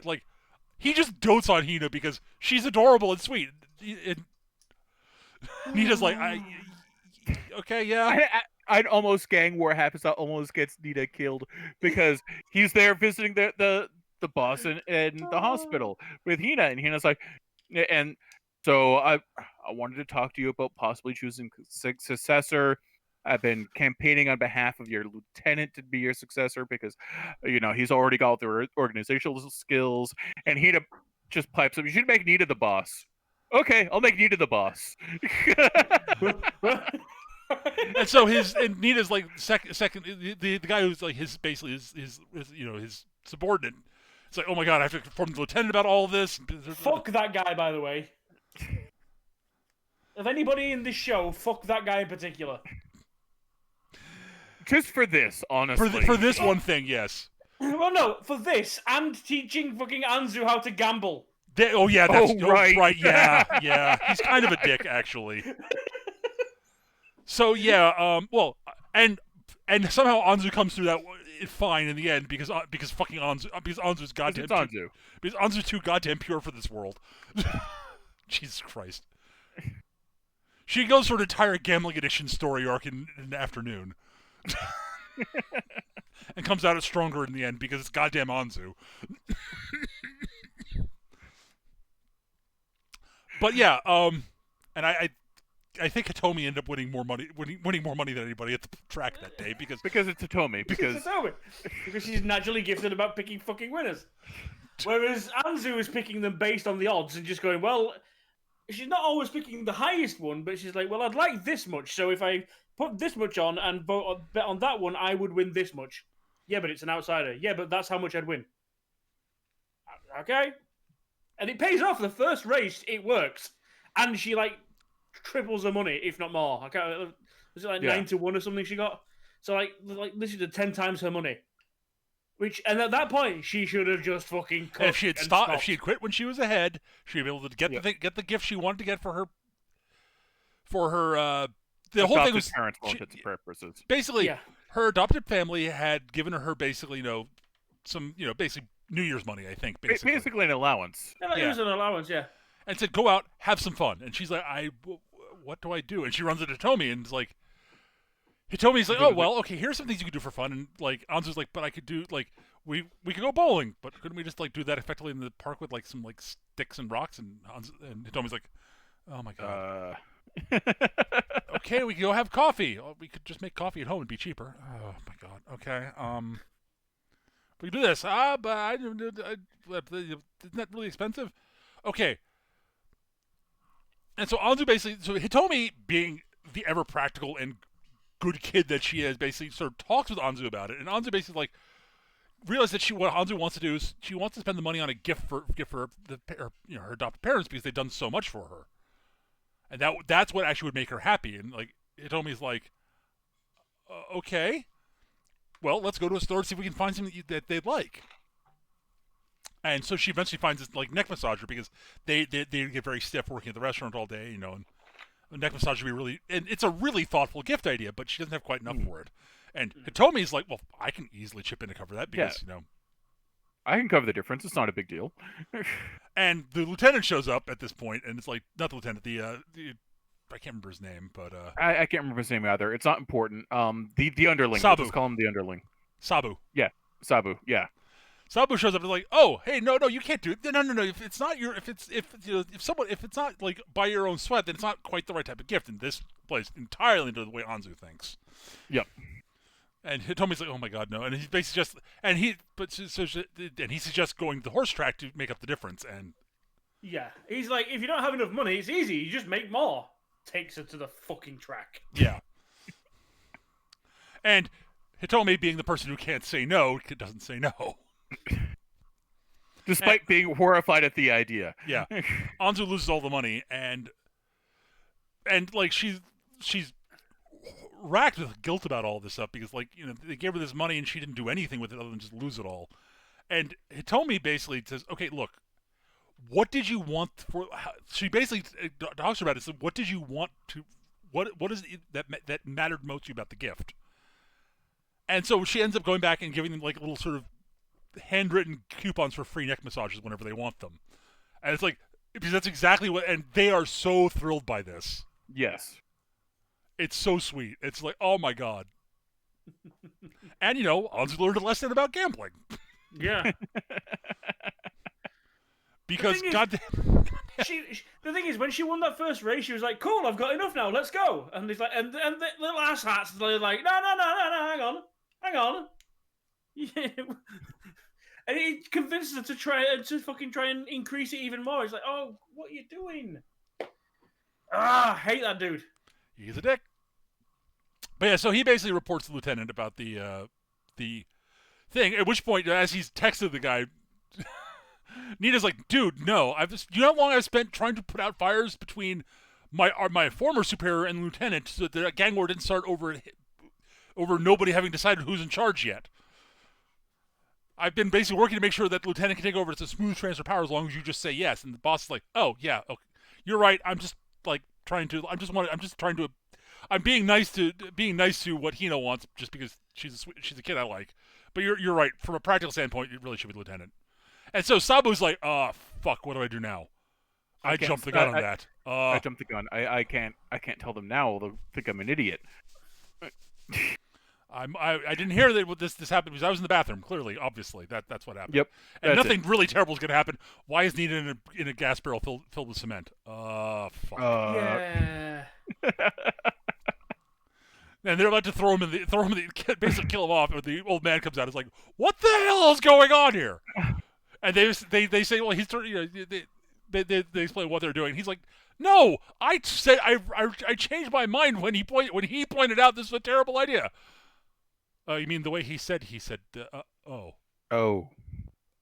[SPEAKER 1] just dotes on Hina because she's adorable and sweet. And Nita's like, okay, yeah.
[SPEAKER 2] I'd almost gang war happens. That almost gets Nita killed because he's there visiting the boss in the hospital with Hina, and Hina's like, and so I wanted to talk to you about possibly choosing successor. I've been campaigning on behalf of your lieutenant to be your successor because, he's already got the organizational skills. And Hina just pipes up, "You should make Nita the boss." Okay, I'll make Nita the boss.
[SPEAKER 1] And so Nita's like second the guy who's like his subordinate. It's like, oh my god, I have to inform the lieutenant about all of this.
[SPEAKER 3] Fuck that guy, by the way. If anybody in this show, fuck that guy in particular.
[SPEAKER 2] Just for this, honestly.
[SPEAKER 1] For this one thing, yes.
[SPEAKER 3] Well, no, for this and teaching fucking Anzu how to gamble.
[SPEAKER 1] Right. Right, yeah. He's kind of a dick, actually. So yeah, and somehow Anzu comes through that fine in the end because fucking Anzu, because Anzu's goddamn because Anzu's too goddamn pure for this world. Jesus Christ. She goes for an entire gambling addiction story arc in the afternoon. And comes out as stronger in the end because it's goddamn Anzu. But yeah, and I think Hitomi ended up winning more money than anybody at the track that day because
[SPEAKER 2] it's Hitomi because
[SPEAKER 3] she's naturally gifted about picking fucking winners, whereas Anzu is picking them based on the odds and just going, well, she's not always picking the highest one, but she's like, well, I'd like this much, so if I put this much on and bet on that one, I would win this much. Yeah, but it's an outsider. Yeah, but that's how much I'd win. Okay, and it pays off. The first race, it works, and she triples her money, if not more. Was it 9 to 1 or something she got? So this is 10 times her money. And at that point, she should have just fucking cut.
[SPEAKER 1] If she had stopped, if she had quit when she was ahead, she'd be able to get the gift she wanted to get for her. The whole thing was
[SPEAKER 2] parents wanted purposes.
[SPEAKER 1] Basically, her adopted family had given her basically, some basically New Year's money. I think
[SPEAKER 2] basically an allowance.
[SPEAKER 3] It was an allowance, yeah.
[SPEAKER 1] And said, go out, have some fun. And she's like, what do I do? And she runs into Hitomi and is like, Hitomi's like, oh, well, okay, here's some things you can do for fun. And Anzu's like, but I could do, we could go bowling, but couldn't we just do that effectively in the park with some sticks and rocks? And Hitomi's like, oh my god. Okay, we could go have coffee. Oh, we could just make coffee at home and be cheaper. Oh my god. Okay. We could do this. But isn't that really expensive? Okay. And so Anzu Hitomi, being the ever practical and good kid that she is, basically sort of talks with Anzu about it. And Anzu basically realized that what Anzu wants to do is she wants to spend the money on a gift for her adopted parents because they've done so much for her. And that's what actually would make her happy. And Hitomi's like, okay, well, let's go to a store and see if we can find something that they'd like. And so she eventually finds this neck massager because they get very stiff working at the restaurant all day, and a neck massager would be and it's a really thoughtful gift idea, but she doesn't have quite enough for it. And Hitomi's like, well, I can easily chip in to cover that because
[SPEAKER 2] I can cover the difference. It's not a big deal.
[SPEAKER 1] And the lieutenant shows up at this point, and it's like, not the lieutenant, the I can't remember his name, but
[SPEAKER 2] I can't remember his name either. It's not important. The underling.
[SPEAKER 1] Sabu.
[SPEAKER 2] Let's call him the underling.
[SPEAKER 1] Sabu.
[SPEAKER 2] Yeah, Sabu. Yeah.
[SPEAKER 1] Sabu shows up and is like, oh, hey, no, you can't do it. No. If it's not by your own sweat, then it's not quite the right type of gift. And this plays entirely into the way Anzu thinks.
[SPEAKER 2] Yep.
[SPEAKER 1] And Hitomi's like, oh my god, no. And he's basically just, and he suggests going to the horse track to make up the difference. And
[SPEAKER 3] yeah, he's like, if you don't have enough money, it's easy. You just make more. Takes her to the fucking track.
[SPEAKER 1] Yeah. And Hitomi, being the person who can't say no, doesn't say no.
[SPEAKER 2] Despite being horrified at the idea.
[SPEAKER 1] Yeah. Anzu loses all the money, and like she's racked with guilt about all this stuff because, like, you know, they gave her this money and she didn't do anything with it other than just lose it all. And Hitomi basically says, okay, look, what did you want for... She basically talks about it. So what did you want to... What is it that mattered most to you about the gift? And so she ends up going back and giving them, like, little sort of handwritten coupons for free neck massages whenever they want them. And it's like... Because that's exactly what... And they are so thrilled by this.
[SPEAKER 2] Yes.
[SPEAKER 1] It's so sweet. It's like, oh my god. And, you know, Anzu learned a lesson about gambling.
[SPEAKER 3] Yeah.
[SPEAKER 1] Because,
[SPEAKER 3] the thing is, when she won that first race, she was like, cool, I've got enough now, let's go. And he's like, and the little ass hats, they're like, no, hang on. Yeah. And he convinces her to fucking try and increase it even more. He's like, oh, what are you doing? I hate that dude.
[SPEAKER 1] He's a dick. But yeah, so he basically reports to the lieutenant about the thing. At which point, as he's texted the guy, Nita's like, "Dude, no! You know how long I've spent trying to put out fires between my former superior and the lieutenant, so that the gang war didn't start over nobody having decided who's in charge yet. I've been basically working to make sure that the lieutenant can take over. It's a smooth transfer of power as long as you just say yes." And the boss is like, "Oh yeah, okay. You're right. I'm just like trying to. I'm being nice to what Hina wants, just because she's a kid I like. But you're right. From a practical standpoint, it really should be lieutenant." And so Sabu's like, "Oh fuck, what do I do now? I jumped the gun on that.
[SPEAKER 2] I jumped the gun. I can't tell them now. They'll think I'm an idiot."
[SPEAKER 1] I didn't hear that this happened because I was in the bathroom. Clearly, obviously, that's what happened.
[SPEAKER 2] Yep.
[SPEAKER 1] And nothing really terrible is going to happen. Why is Nita in a gas barrel filled with cement? Fuck.
[SPEAKER 3] Yeah.
[SPEAKER 1] And they're about to throw him in the basically kill him off. And the old man comes out. It's like, what the hell is going on here? And they say, well, he's they explain what they're doing. He's like, no, I said I changed my mind when he pointed out this was a terrible idea. You mean the way he said? Oh.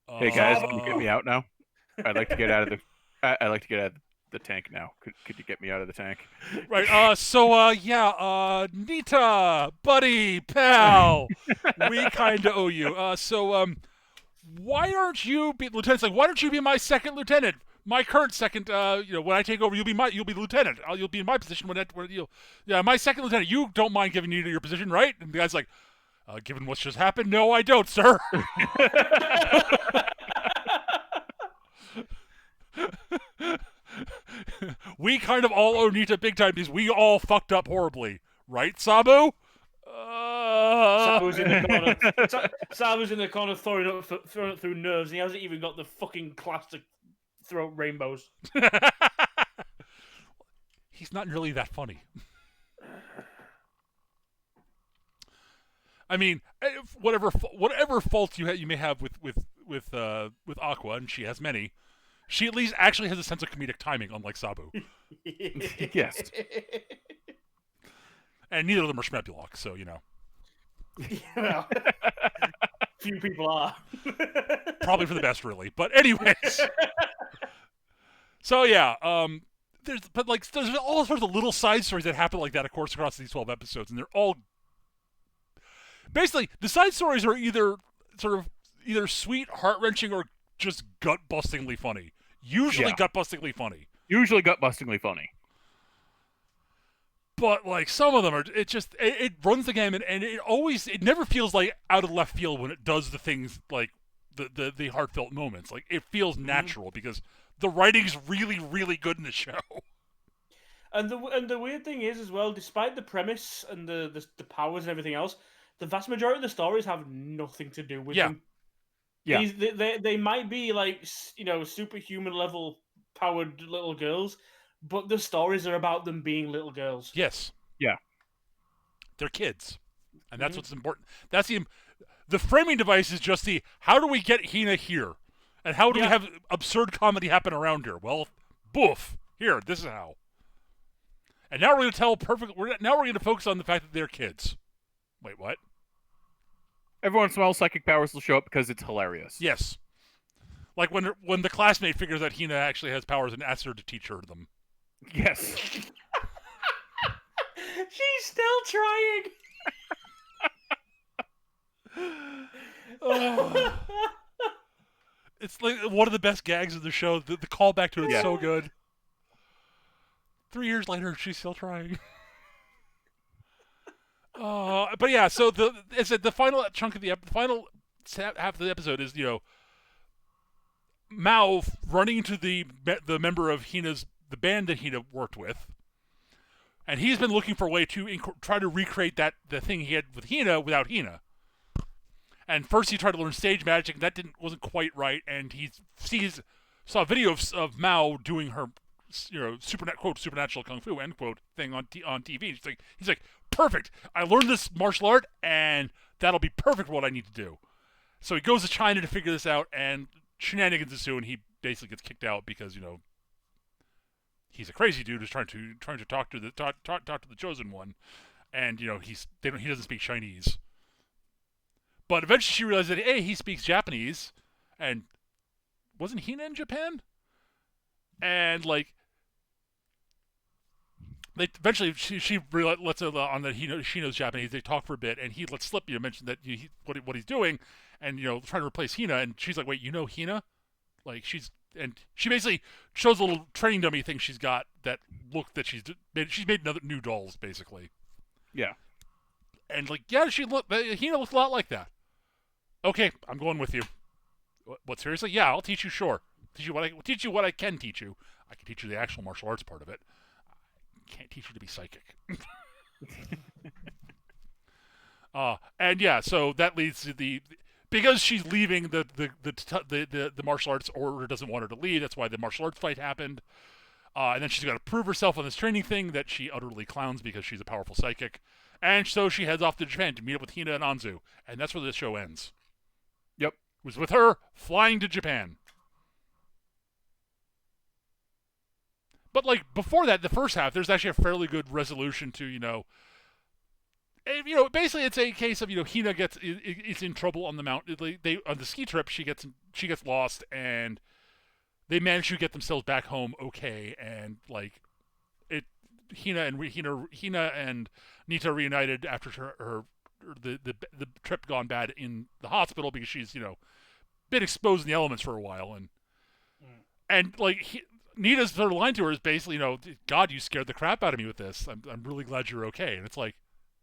[SPEAKER 2] Hey guys, can you get me out now? I'd like to get out of the tank now. Could you get me out of the tank?
[SPEAKER 1] Right. Nita, buddy, pal, we kind of owe you. Why aren't you lieutenant's like, why don't you be my second lieutenant? My current second, when I take over, you'll be the lieutenant. You'll be in my position my second lieutenant. You don't mind giving Nita your position, right? And the guy's like, given what's just happened, no, I don't, sir. We kind of all owe Nita big time because we all fucked up horribly, right, Sabu?
[SPEAKER 3] Sabu's in the corner. Sabu's in the corner throwing up through nerves, and he hasn't even got the fucking class to throw rainbows.
[SPEAKER 1] He's not really that funny. I mean, whatever faults you may have with Aqua, and she has many, she at least actually has a sense of comedic timing, unlike Sabu.
[SPEAKER 2] Yes.
[SPEAKER 1] And neither of them are Schmepulok, so you know.
[SPEAKER 3] Well, few people are.
[SPEAKER 1] Probably for the best, really. But anyways. So yeah, there's all sorts of little side stories that happen like that, of course, across these 12 episodes, and they're all basically the side stories are either sweet, heart-wrenching, or just gut-bustingly funny. Usually gut-bustingly funny. But like some of them are, it runs the gamut, and it never feels like out of left field when it does the things like the heartfelt moments. Like it feels natural because the writing's really, really good in the show.
[SPEAKER 3] And the weird thing is as well, despite the premise and the powers and everything else, the vast majority of the stories have nothing to do with them. Yeah, they might be like superhuman level powered little girls, but the stories are about them being little girls.
[SPEAKER 1] Yes.
[SPEAKER 2] Yeah.
[SPEAKER 1] They're kids, and that's what's important. That's the framing device is just the how do we get Hina here, and how do we have absurd comedy happen around her? Well, boof. Here, this is how. And now we're going to tell perfect. Now we're going to focus on the fact that they're kids. Wait, what?
[SPEAKER 2] Every once in a while, psychic powers will show up because it's hilarious.
[SPEAKER 1] Yes. Like when the classmate figures out Hina actually has powers and asks her to teach her them.
[SPEAKER 2] Yes.
[SPEAKER 3] She's still trying.
[SPEAKER 1] It's like one of the best gags of the show. The callback to it is so good. 3 years later, she's still trying. But yeah, so the final chunk of the final half of the episode is Mao running into the member of the band that Hina worked with, and he's been looking for a way to try to recreate the thing he had with Hina without Hina. And first he tried to learn stage magic, and that wasn't quite right. And he saw a video of Mao doing her, quote supernatural kung fu end quote thing on TV. He's like, perfect. I learned this martial art, and that'll be perfect for what I need to do. So he goes to China to figure this out, and shenanigans ensue, and he basically gets kicked out because he's a crazy dude who's trying to talk to the chosen one, and he doesn't speak Chinese. But eventually she realized that he speaks Japanese, and wasn't Hina in Japan? And eventually she lets it on that she knows Japanese. They talk for a bit, and he lets slip mention that what he's doing, and trying to replace Hina. And she's like, "Wait, you know Hina?" And she basically shows a little training dummy thing she's got that she's made new dolls basically.
[SPEAKER 2] Yeah.
[SPEAKER 1] And Hina looks a lot like that. Okay, I'm going with you. What seriously? Yeah, I'll teach you. Sure, teach you what I can teach you. I can teach you the actual martial arts part of it. Can't teach you to be psychic. And yeah, so that leads to because she's leaving the martial arts order doesn't want her to leave. That's why the martial arts fight happened. And then she's got to prove herself on this training thing that she utterly clowns because she's a powerful psychic. And so she heads off to Japan to meet up with Hina and Anzu, and that's where the show ends.
[SPEAKER 2] Yep,
[SPEAKER 1] it was with her flying to Japan. But before that, the first half, there's actually a fairly good resolution to basically it's a case of Hina is in trouble on the mountain. They on the ski trip she gets lost, and they manage to get themselves back home okay, and Hina and Nita reunited after the trip gone bad in the hospital because she's been exposed in the elements for a while, and Nita's sort of line to her is basically, God, you scared the crap out of me with this. I'm really glad you're okay. And it's like,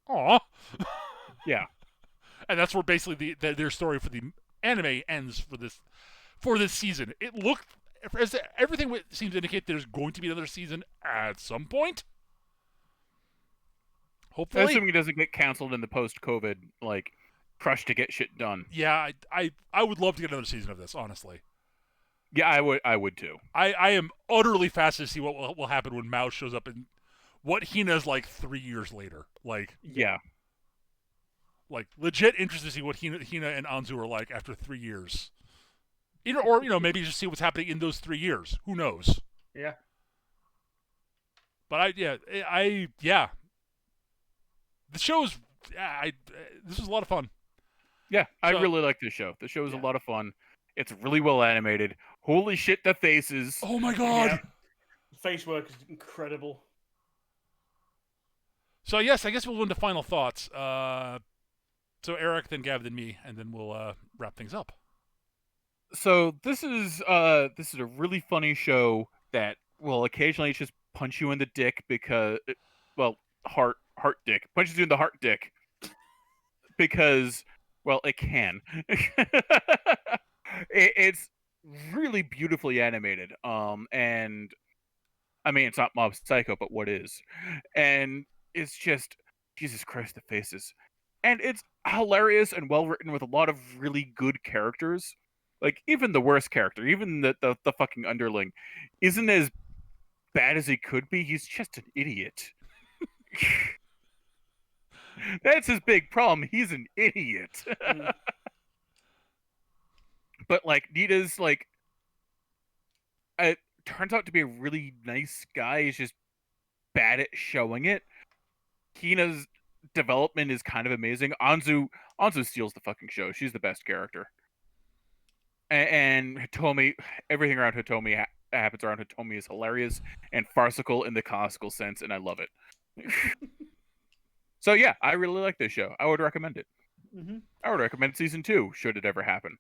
[SPEAKER 1] aw.
[SPEAKER 2] Yeah.
[SPEAKER 1] And that's where basically their story for the anime ends for this season. It looked, everything seems to indicate there's going to be another season at some point. Hopefully.
[SPEAKER 2] Assuming it doesn't get canceled in the post-COVID, crush to get shit done.
[SPEAKER 1] Yeah, I would love to get another season of this, honestly.
[SPEAKER 2] Yeah, I would too.
[SPEAKER 1] I am utterly fascinated to see what will happen when Mao shows up and what Hina's 3 years later.
[SPEAKER 2] Yeah.
[SPEAKER 1] Legit interested to see what Hina and Anzu are like after 3 years. Or maybe just see what's happening in those 3 years. Who knows?
[SPEAKER 3] Yeah.
[SPEAKER 1] But yeah. The show's this was a lot of fun.
[SPEAKER 2] Yeah, I really like this show. The show is a lot of fun. It's really well animated. Holy shit, the faces.
[SPEAKER 1] Oh my god.
[SPEAKER 3] Yeah. Face work is incredible.
[SPEAKER 1] So yes, I guess we'll go into final thoughts. So Eric, then Gav, then me, and then we'll wrap things up.
[SPEAKER 2] So this is a really funny show that will occasionally just punch you in the dick because, heart dick. Punches you in the heart dick. Because, it can. It's really beautifully animated. And I mean, it's not Mob Psycho, but what is? And it's just, Jesus Christ, the faces. And it's hilarious and well written with a lot of really good characters. Even the worst character, even the fucking underling, isn't as bad as he could be. He's just an idiot. That's his big problem. He's an idiot. But like Nita's like, it turns out to be a really nice guy. He's just bad at showing it. Hina's development is kind of amazing. Anzu steals the fucking show. She's the best character. And Hitomi, everything around Hitomi happens around Hitomi is hilarious and farcical in the classical sense, and I love it. So yeah, I really like this show. I would recommend it. I would recommend season 2, should it ever happen.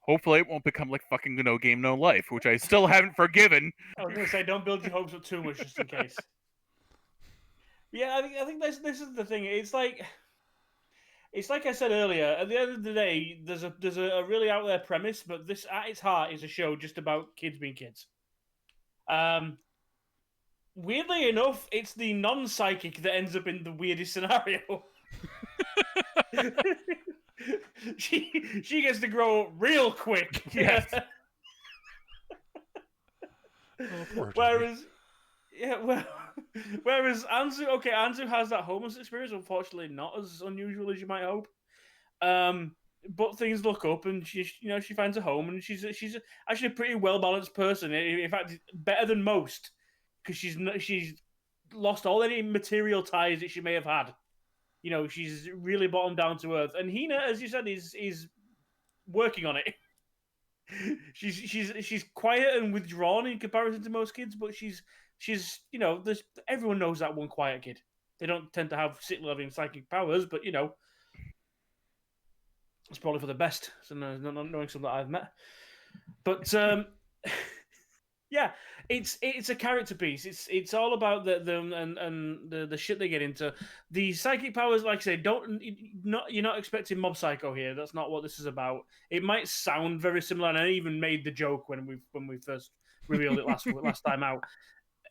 [SPEAKER 2] Hopefully it won't become like fucking No Game No Life, which I still haven't forgiven.
[SPEAKER 3] I was going to say, don't build your hopes up too much just in case. Yeah, I think this is the thing. It's like I said earlier. At the end of the day, there's a really out there premise, but this at its heart is a show just about kids being kids. Weirdly enough, it's the non-psychic that ends up in the weirdest scenario. she gets to grow up real quick.
[SPEAKER 2] Yes.
[SPEAKER 3] Whereas Anzu has that homeless experience. Unfortunately, not as unusual as you might hope. But things look up, and she finds a home, and she's actually a pretty well balanced person. In fact, better than most, because she's lost all any material ties that she may have had. She's really bottomed down to earth. And Hina, as you said, is working on it. She's quiet and withdrawn in comparison to most kids, but she's everyone knows that one quiet kid. They don't tend to have sit-loving psychic powers, but it's probably for the best. So not knowing some that I've met, but yeah, it's a character piece. It's all about them and the shit they get into. The psychic powers, like I say, you're not expecting Mob Psycho here. That's not what this is about. It might sound very similar, and I even made the joke when we first revealed it last time out.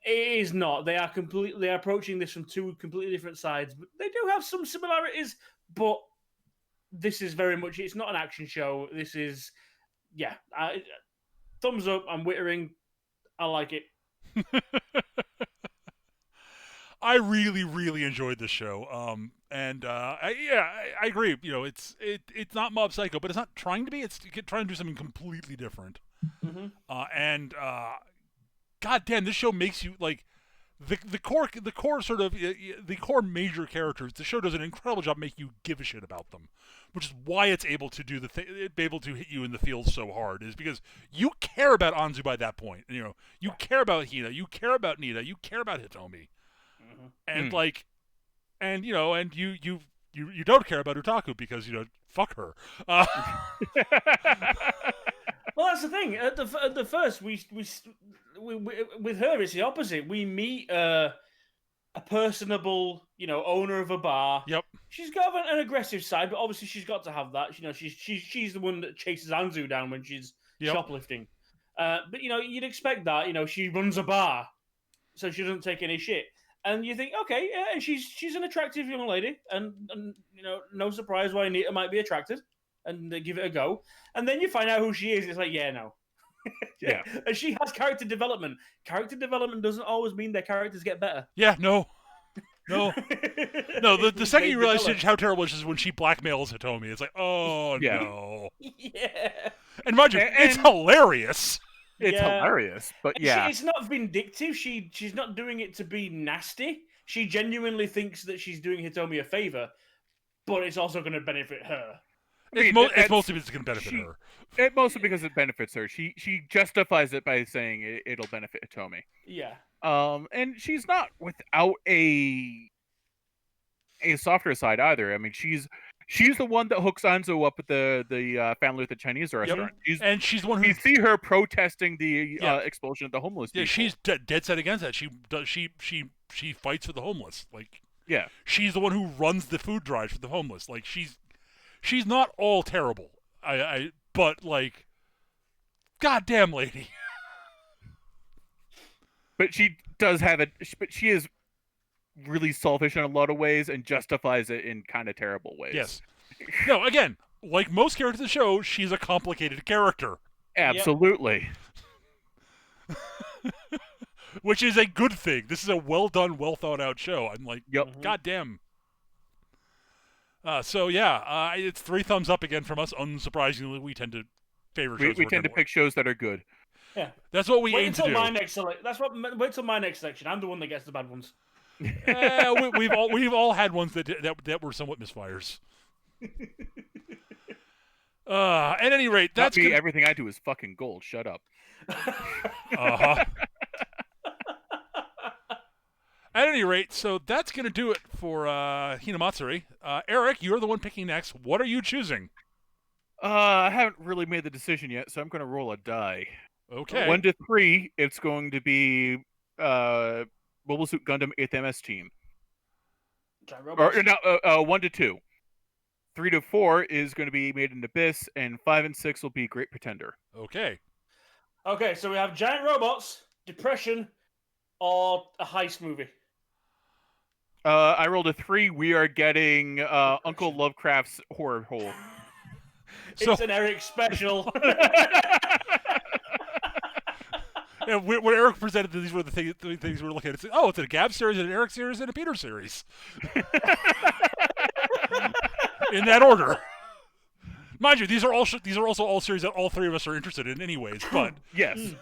[SPEAKER 3] It is not. They are approaching this from two completely different sides, but they do have some similarities. But this is very much. It's not an action show. This is, thumbs up. I'm wittering. I like it.
[SPEAKER 1] I really, really enjoyed this show. I agree. It's not Mob Psycho, but it's not trying to be. It's trying to do something completely different. God damn, this show makes you like the core sort of the core major characters. The show does an incredible job making you give a shit about them, which is why it's able to do able to hit you in the feels so hard. Is because you care about Anzu by that point. You care about Hina, you care about Nita, you care about Hitomi, and you don't care about Utaku because fuck her.
[SPEAKER 3] Well, that's the thing. At the first, we with her, it's the opposite. We meet a personable, owner of a bar.
[SPEAKER 1] Yep.
[SPEAKER 3] She's got an aggressive side, but obviously she's got to have that. She's the one that chases Anzu down when she's shoplifting. But you'd expect that. She runs a bar, so she doesn't take any shit. And you think, okay, yeah, and she's an attractive young lady, and no surprise why Nita might be attracted. And they give it a go, and then you find out who she is. It's like, yeah. And she has character development. Character development doesn't always mean their characters get better.
[SPEAKER 1] Yeah, no. The second you realize how terrible she is when she blackmails Hitomi, it's like, oh no.
[SPEAKER 3] Yeah.
[SPEAKER 1] And mind you, it's hilarious.
[SPEAKER 2] It's hilarious, but
[SPEAKER 3] it's not vindictive. She's not doing it to be nasty. She genuinely thinks that she's doing Hitomi a favor, but it's also going to benefit her.
[SPEAKER 1] It's mostly because it's going to benefit her.
[SPEAKER 2] It mostly because it benefits her. She justifies it by saying it'll benefit Hitomi.
[SPEAKER 3] Yeah.
[SPEAKER 2] And she's not without a softer side either. I mean, she's the one that hooks Anzu up with the family at the Chinese restaurant.
[SPEAKER 1] Yep. She's the one who...
[SPEAKER 2] You see her protesting the expulsion of the homeless people.
[SPEAKER 1] Yeah, she's dead set against that. She fights for the homeless. Like,
[SPEAKER 2] yeah,
[SPEAKER 1] she's the one who runs the food drives for the homeless. Like, she's not all terrible. But like, goddamn lady.
[SPEAKER 2] But she does have it. But she is really selfish in a lot of ways and justifies it in kind of terrible ways.
[SPEAKER 1] Yes. No, again, like most characters in the show, she's a complicated character.
[SPEAKER 2] Absolutely.
[SPEAKER 1] Which is a good thing. This is a well done, well thought out show. I'm like, goddamn. So yeah, it's 3 thumbs up again from us. Unsurprisingly, we tend to favor shows.
[SPEAKER 2] We tend to pick shows that are good.
[SPEAKER 3] Yeah,
[SPEAKER 1] That's what we
[SPEAKER 3] wait
[SPEAKER 1] aim to
[SPEAKER 3] until
[SPEAKER 1] do.
[SPEAKER 3] my next wait till my next selection. I'm the one that gets the bad ones.
[SPEAKER 1] We've all had ones that were somewhat misfires. At any rate, that's
[SPEAKER 2] me. Everything I do is fucking gold. Shut up.
[SPEAKER 1] Uh-huh. At any rate, so that's going to do it for Hinamatsuri. Eric, you're the one picking next. What are you choosing?
[SPEAKER 2] I haven't really made the decision yet, so I'm going to roll a die.
[SPEAKER 1] Okay.
[SPEAKER 2] 1 to 3, it's going to be Mobile Suit Gundam 8th MS Team. Or, no, 1 to 2. 3 to 4 is going to be Made in Abyss, and 5 and 6 will be Great Pretender.
[SPEAKER 1] Okay.
[SPEAKER 3] Okay, so we have giant robots, depression, or a heist movie.
[SPEAKER 2] I rolled a 3. We are getting Uncle Lovecraft's horror hole.
[SPEAKER 3] It's an Eric special.
[SPEAKER 1] Yeah, when Eric presented these were the things we were looking at. It's a Gav series, an Eric series, and a Peter series. In that order. Mind you, these are also all series that all 3 of us are interested in anyways, but
[SPEAKER 2] yes.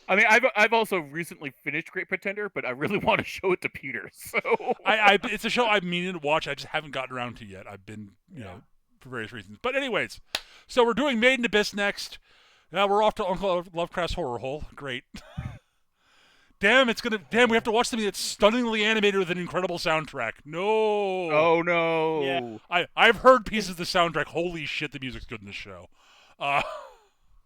[SPEAKER 2] I mean, I've also recently finished Great Pretender, but I really want to show it to Peter. So
[SPEAKER 1] it's a show I've meaning to watch. I just haven't gotten around to yet. I've been, for various reasons. But anyways, so we're doing Made in Abyss next. Now we're off to Uncle Lovecraft's horror hole. Great. Damn, we have to watch something that's stunningly animated with an incredible soundtrack. No.
[SPEAKER 2] Oh no.
[SPEAKER 1] Yeah. I've heard pieces of the soundtrack. Holy shit, the music's good in this show.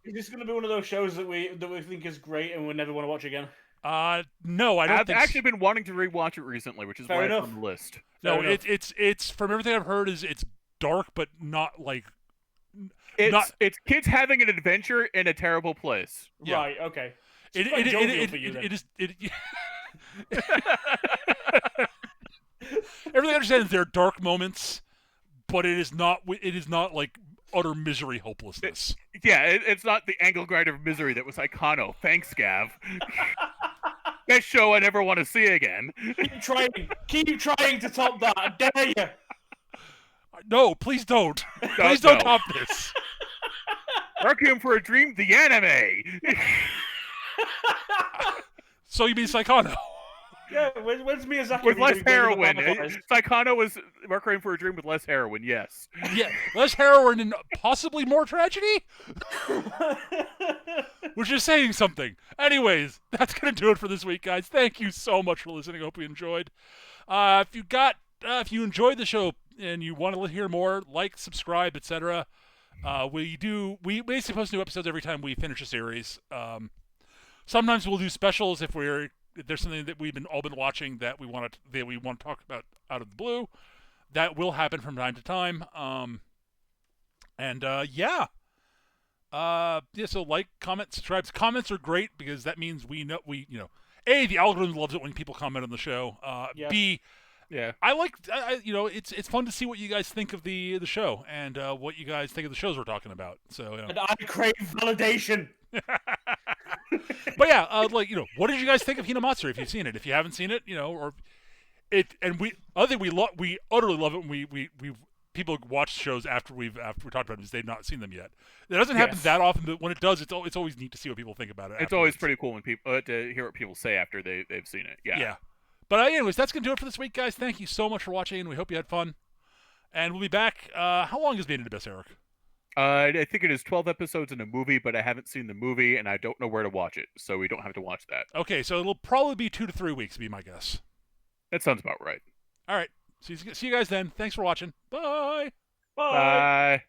[SPEAKER 3] Is this going to be one of those shows that we think is great and we never want to watch again?
[SPEAKER 1] No, I don't.
[SPEAKER 2] I've actually been wanting to rewatch it recently, which is why it's on the list.
[SPEAKER 1] No, it's from everything I've heard it's dark, but not like.
[SPEAKER 2] It's kids having an adventure in a terrible place.
[SPEAKER 3] Yeah. Right. Okay.
[SPEAKER 1] It is. Everything I understand is there are dark moments, but it is not like utter misery, hopelessness.
[SPEAKER 2] It's not the angle grinder of misery that was Icano. Thanks, Gav. That show I never want to see again.
[SPEAKER 3] Keep trying to top that. I dare you.
[SPEAKER 1] No, please don't. Please don't top this.
[SPEAKER 2] Requiem for a Dream, the anime.
[SPEAKER 1] So you mean Saikano?
[SPEAKER 3] Yeah, when's Miyazaki
[SPEAKER 2] with less heroin? Saikano was Requiem for a Dream with less heroin. Yes.
[SPEAKER 1] Yeah, less heroin and possibly more tragedy. Which is saying something. Anyways, that's gonna do it for this week, guys. Thank you so much for listening. Hope you enjoyed. If you enjoyed the show and you want to hear more, like, subscribe, etc. We basically post new episodes every time we finish a series. Sometimes we'll do specials if there's something that we've all been watching that we want to talk about out of the blue. That will happen from time to time. So like, comment, subscribe. Comments are great because that means A, the algorithm loves it when people comment on the show. B,
[SPEAKER 2] yeah,
[SPEAKER 1] it's fun to see what you guys think of the show and what you guys think of the shows we're talking about. So,
[SPEAKER 3] and I crave validation.
[SPEAKER 1] But yeah, what did you guys think of Hinamatsuri? If you've seen it, if you haven't seen it, we utterly love it when we people watch shows after we talked about it because they've not seen them yet. It doesn't happen that often, but when it does, it's always neat to see what people think about it.
[SPEAKER 2] It's always pretty cool when people to hear what people say after they've seen it. Yeah.
[SPEAKER 1] Yeah. But anyways, that's gonna do it for this week, guys. Thank you so much for watching, and we hope you had fun. And we'll be back. How long has Made in Abyss, Eric?
[SPEAKER 2] I think it is 12 episodes in a movie, but I haven't seen the movie, and I don't know where to watch it, so we don't have to watch that.
[SPEAKER 1] Okay, so it'll probably be 2 to 3 weeks, be my guess.
[SPEAKER 2] That sounds about right.
[SPEAKER 1] All right. See you guys then. Thanks for watching. Bye.
[SPEAKER 3] Bye.
[SPEAKER 2] Bye.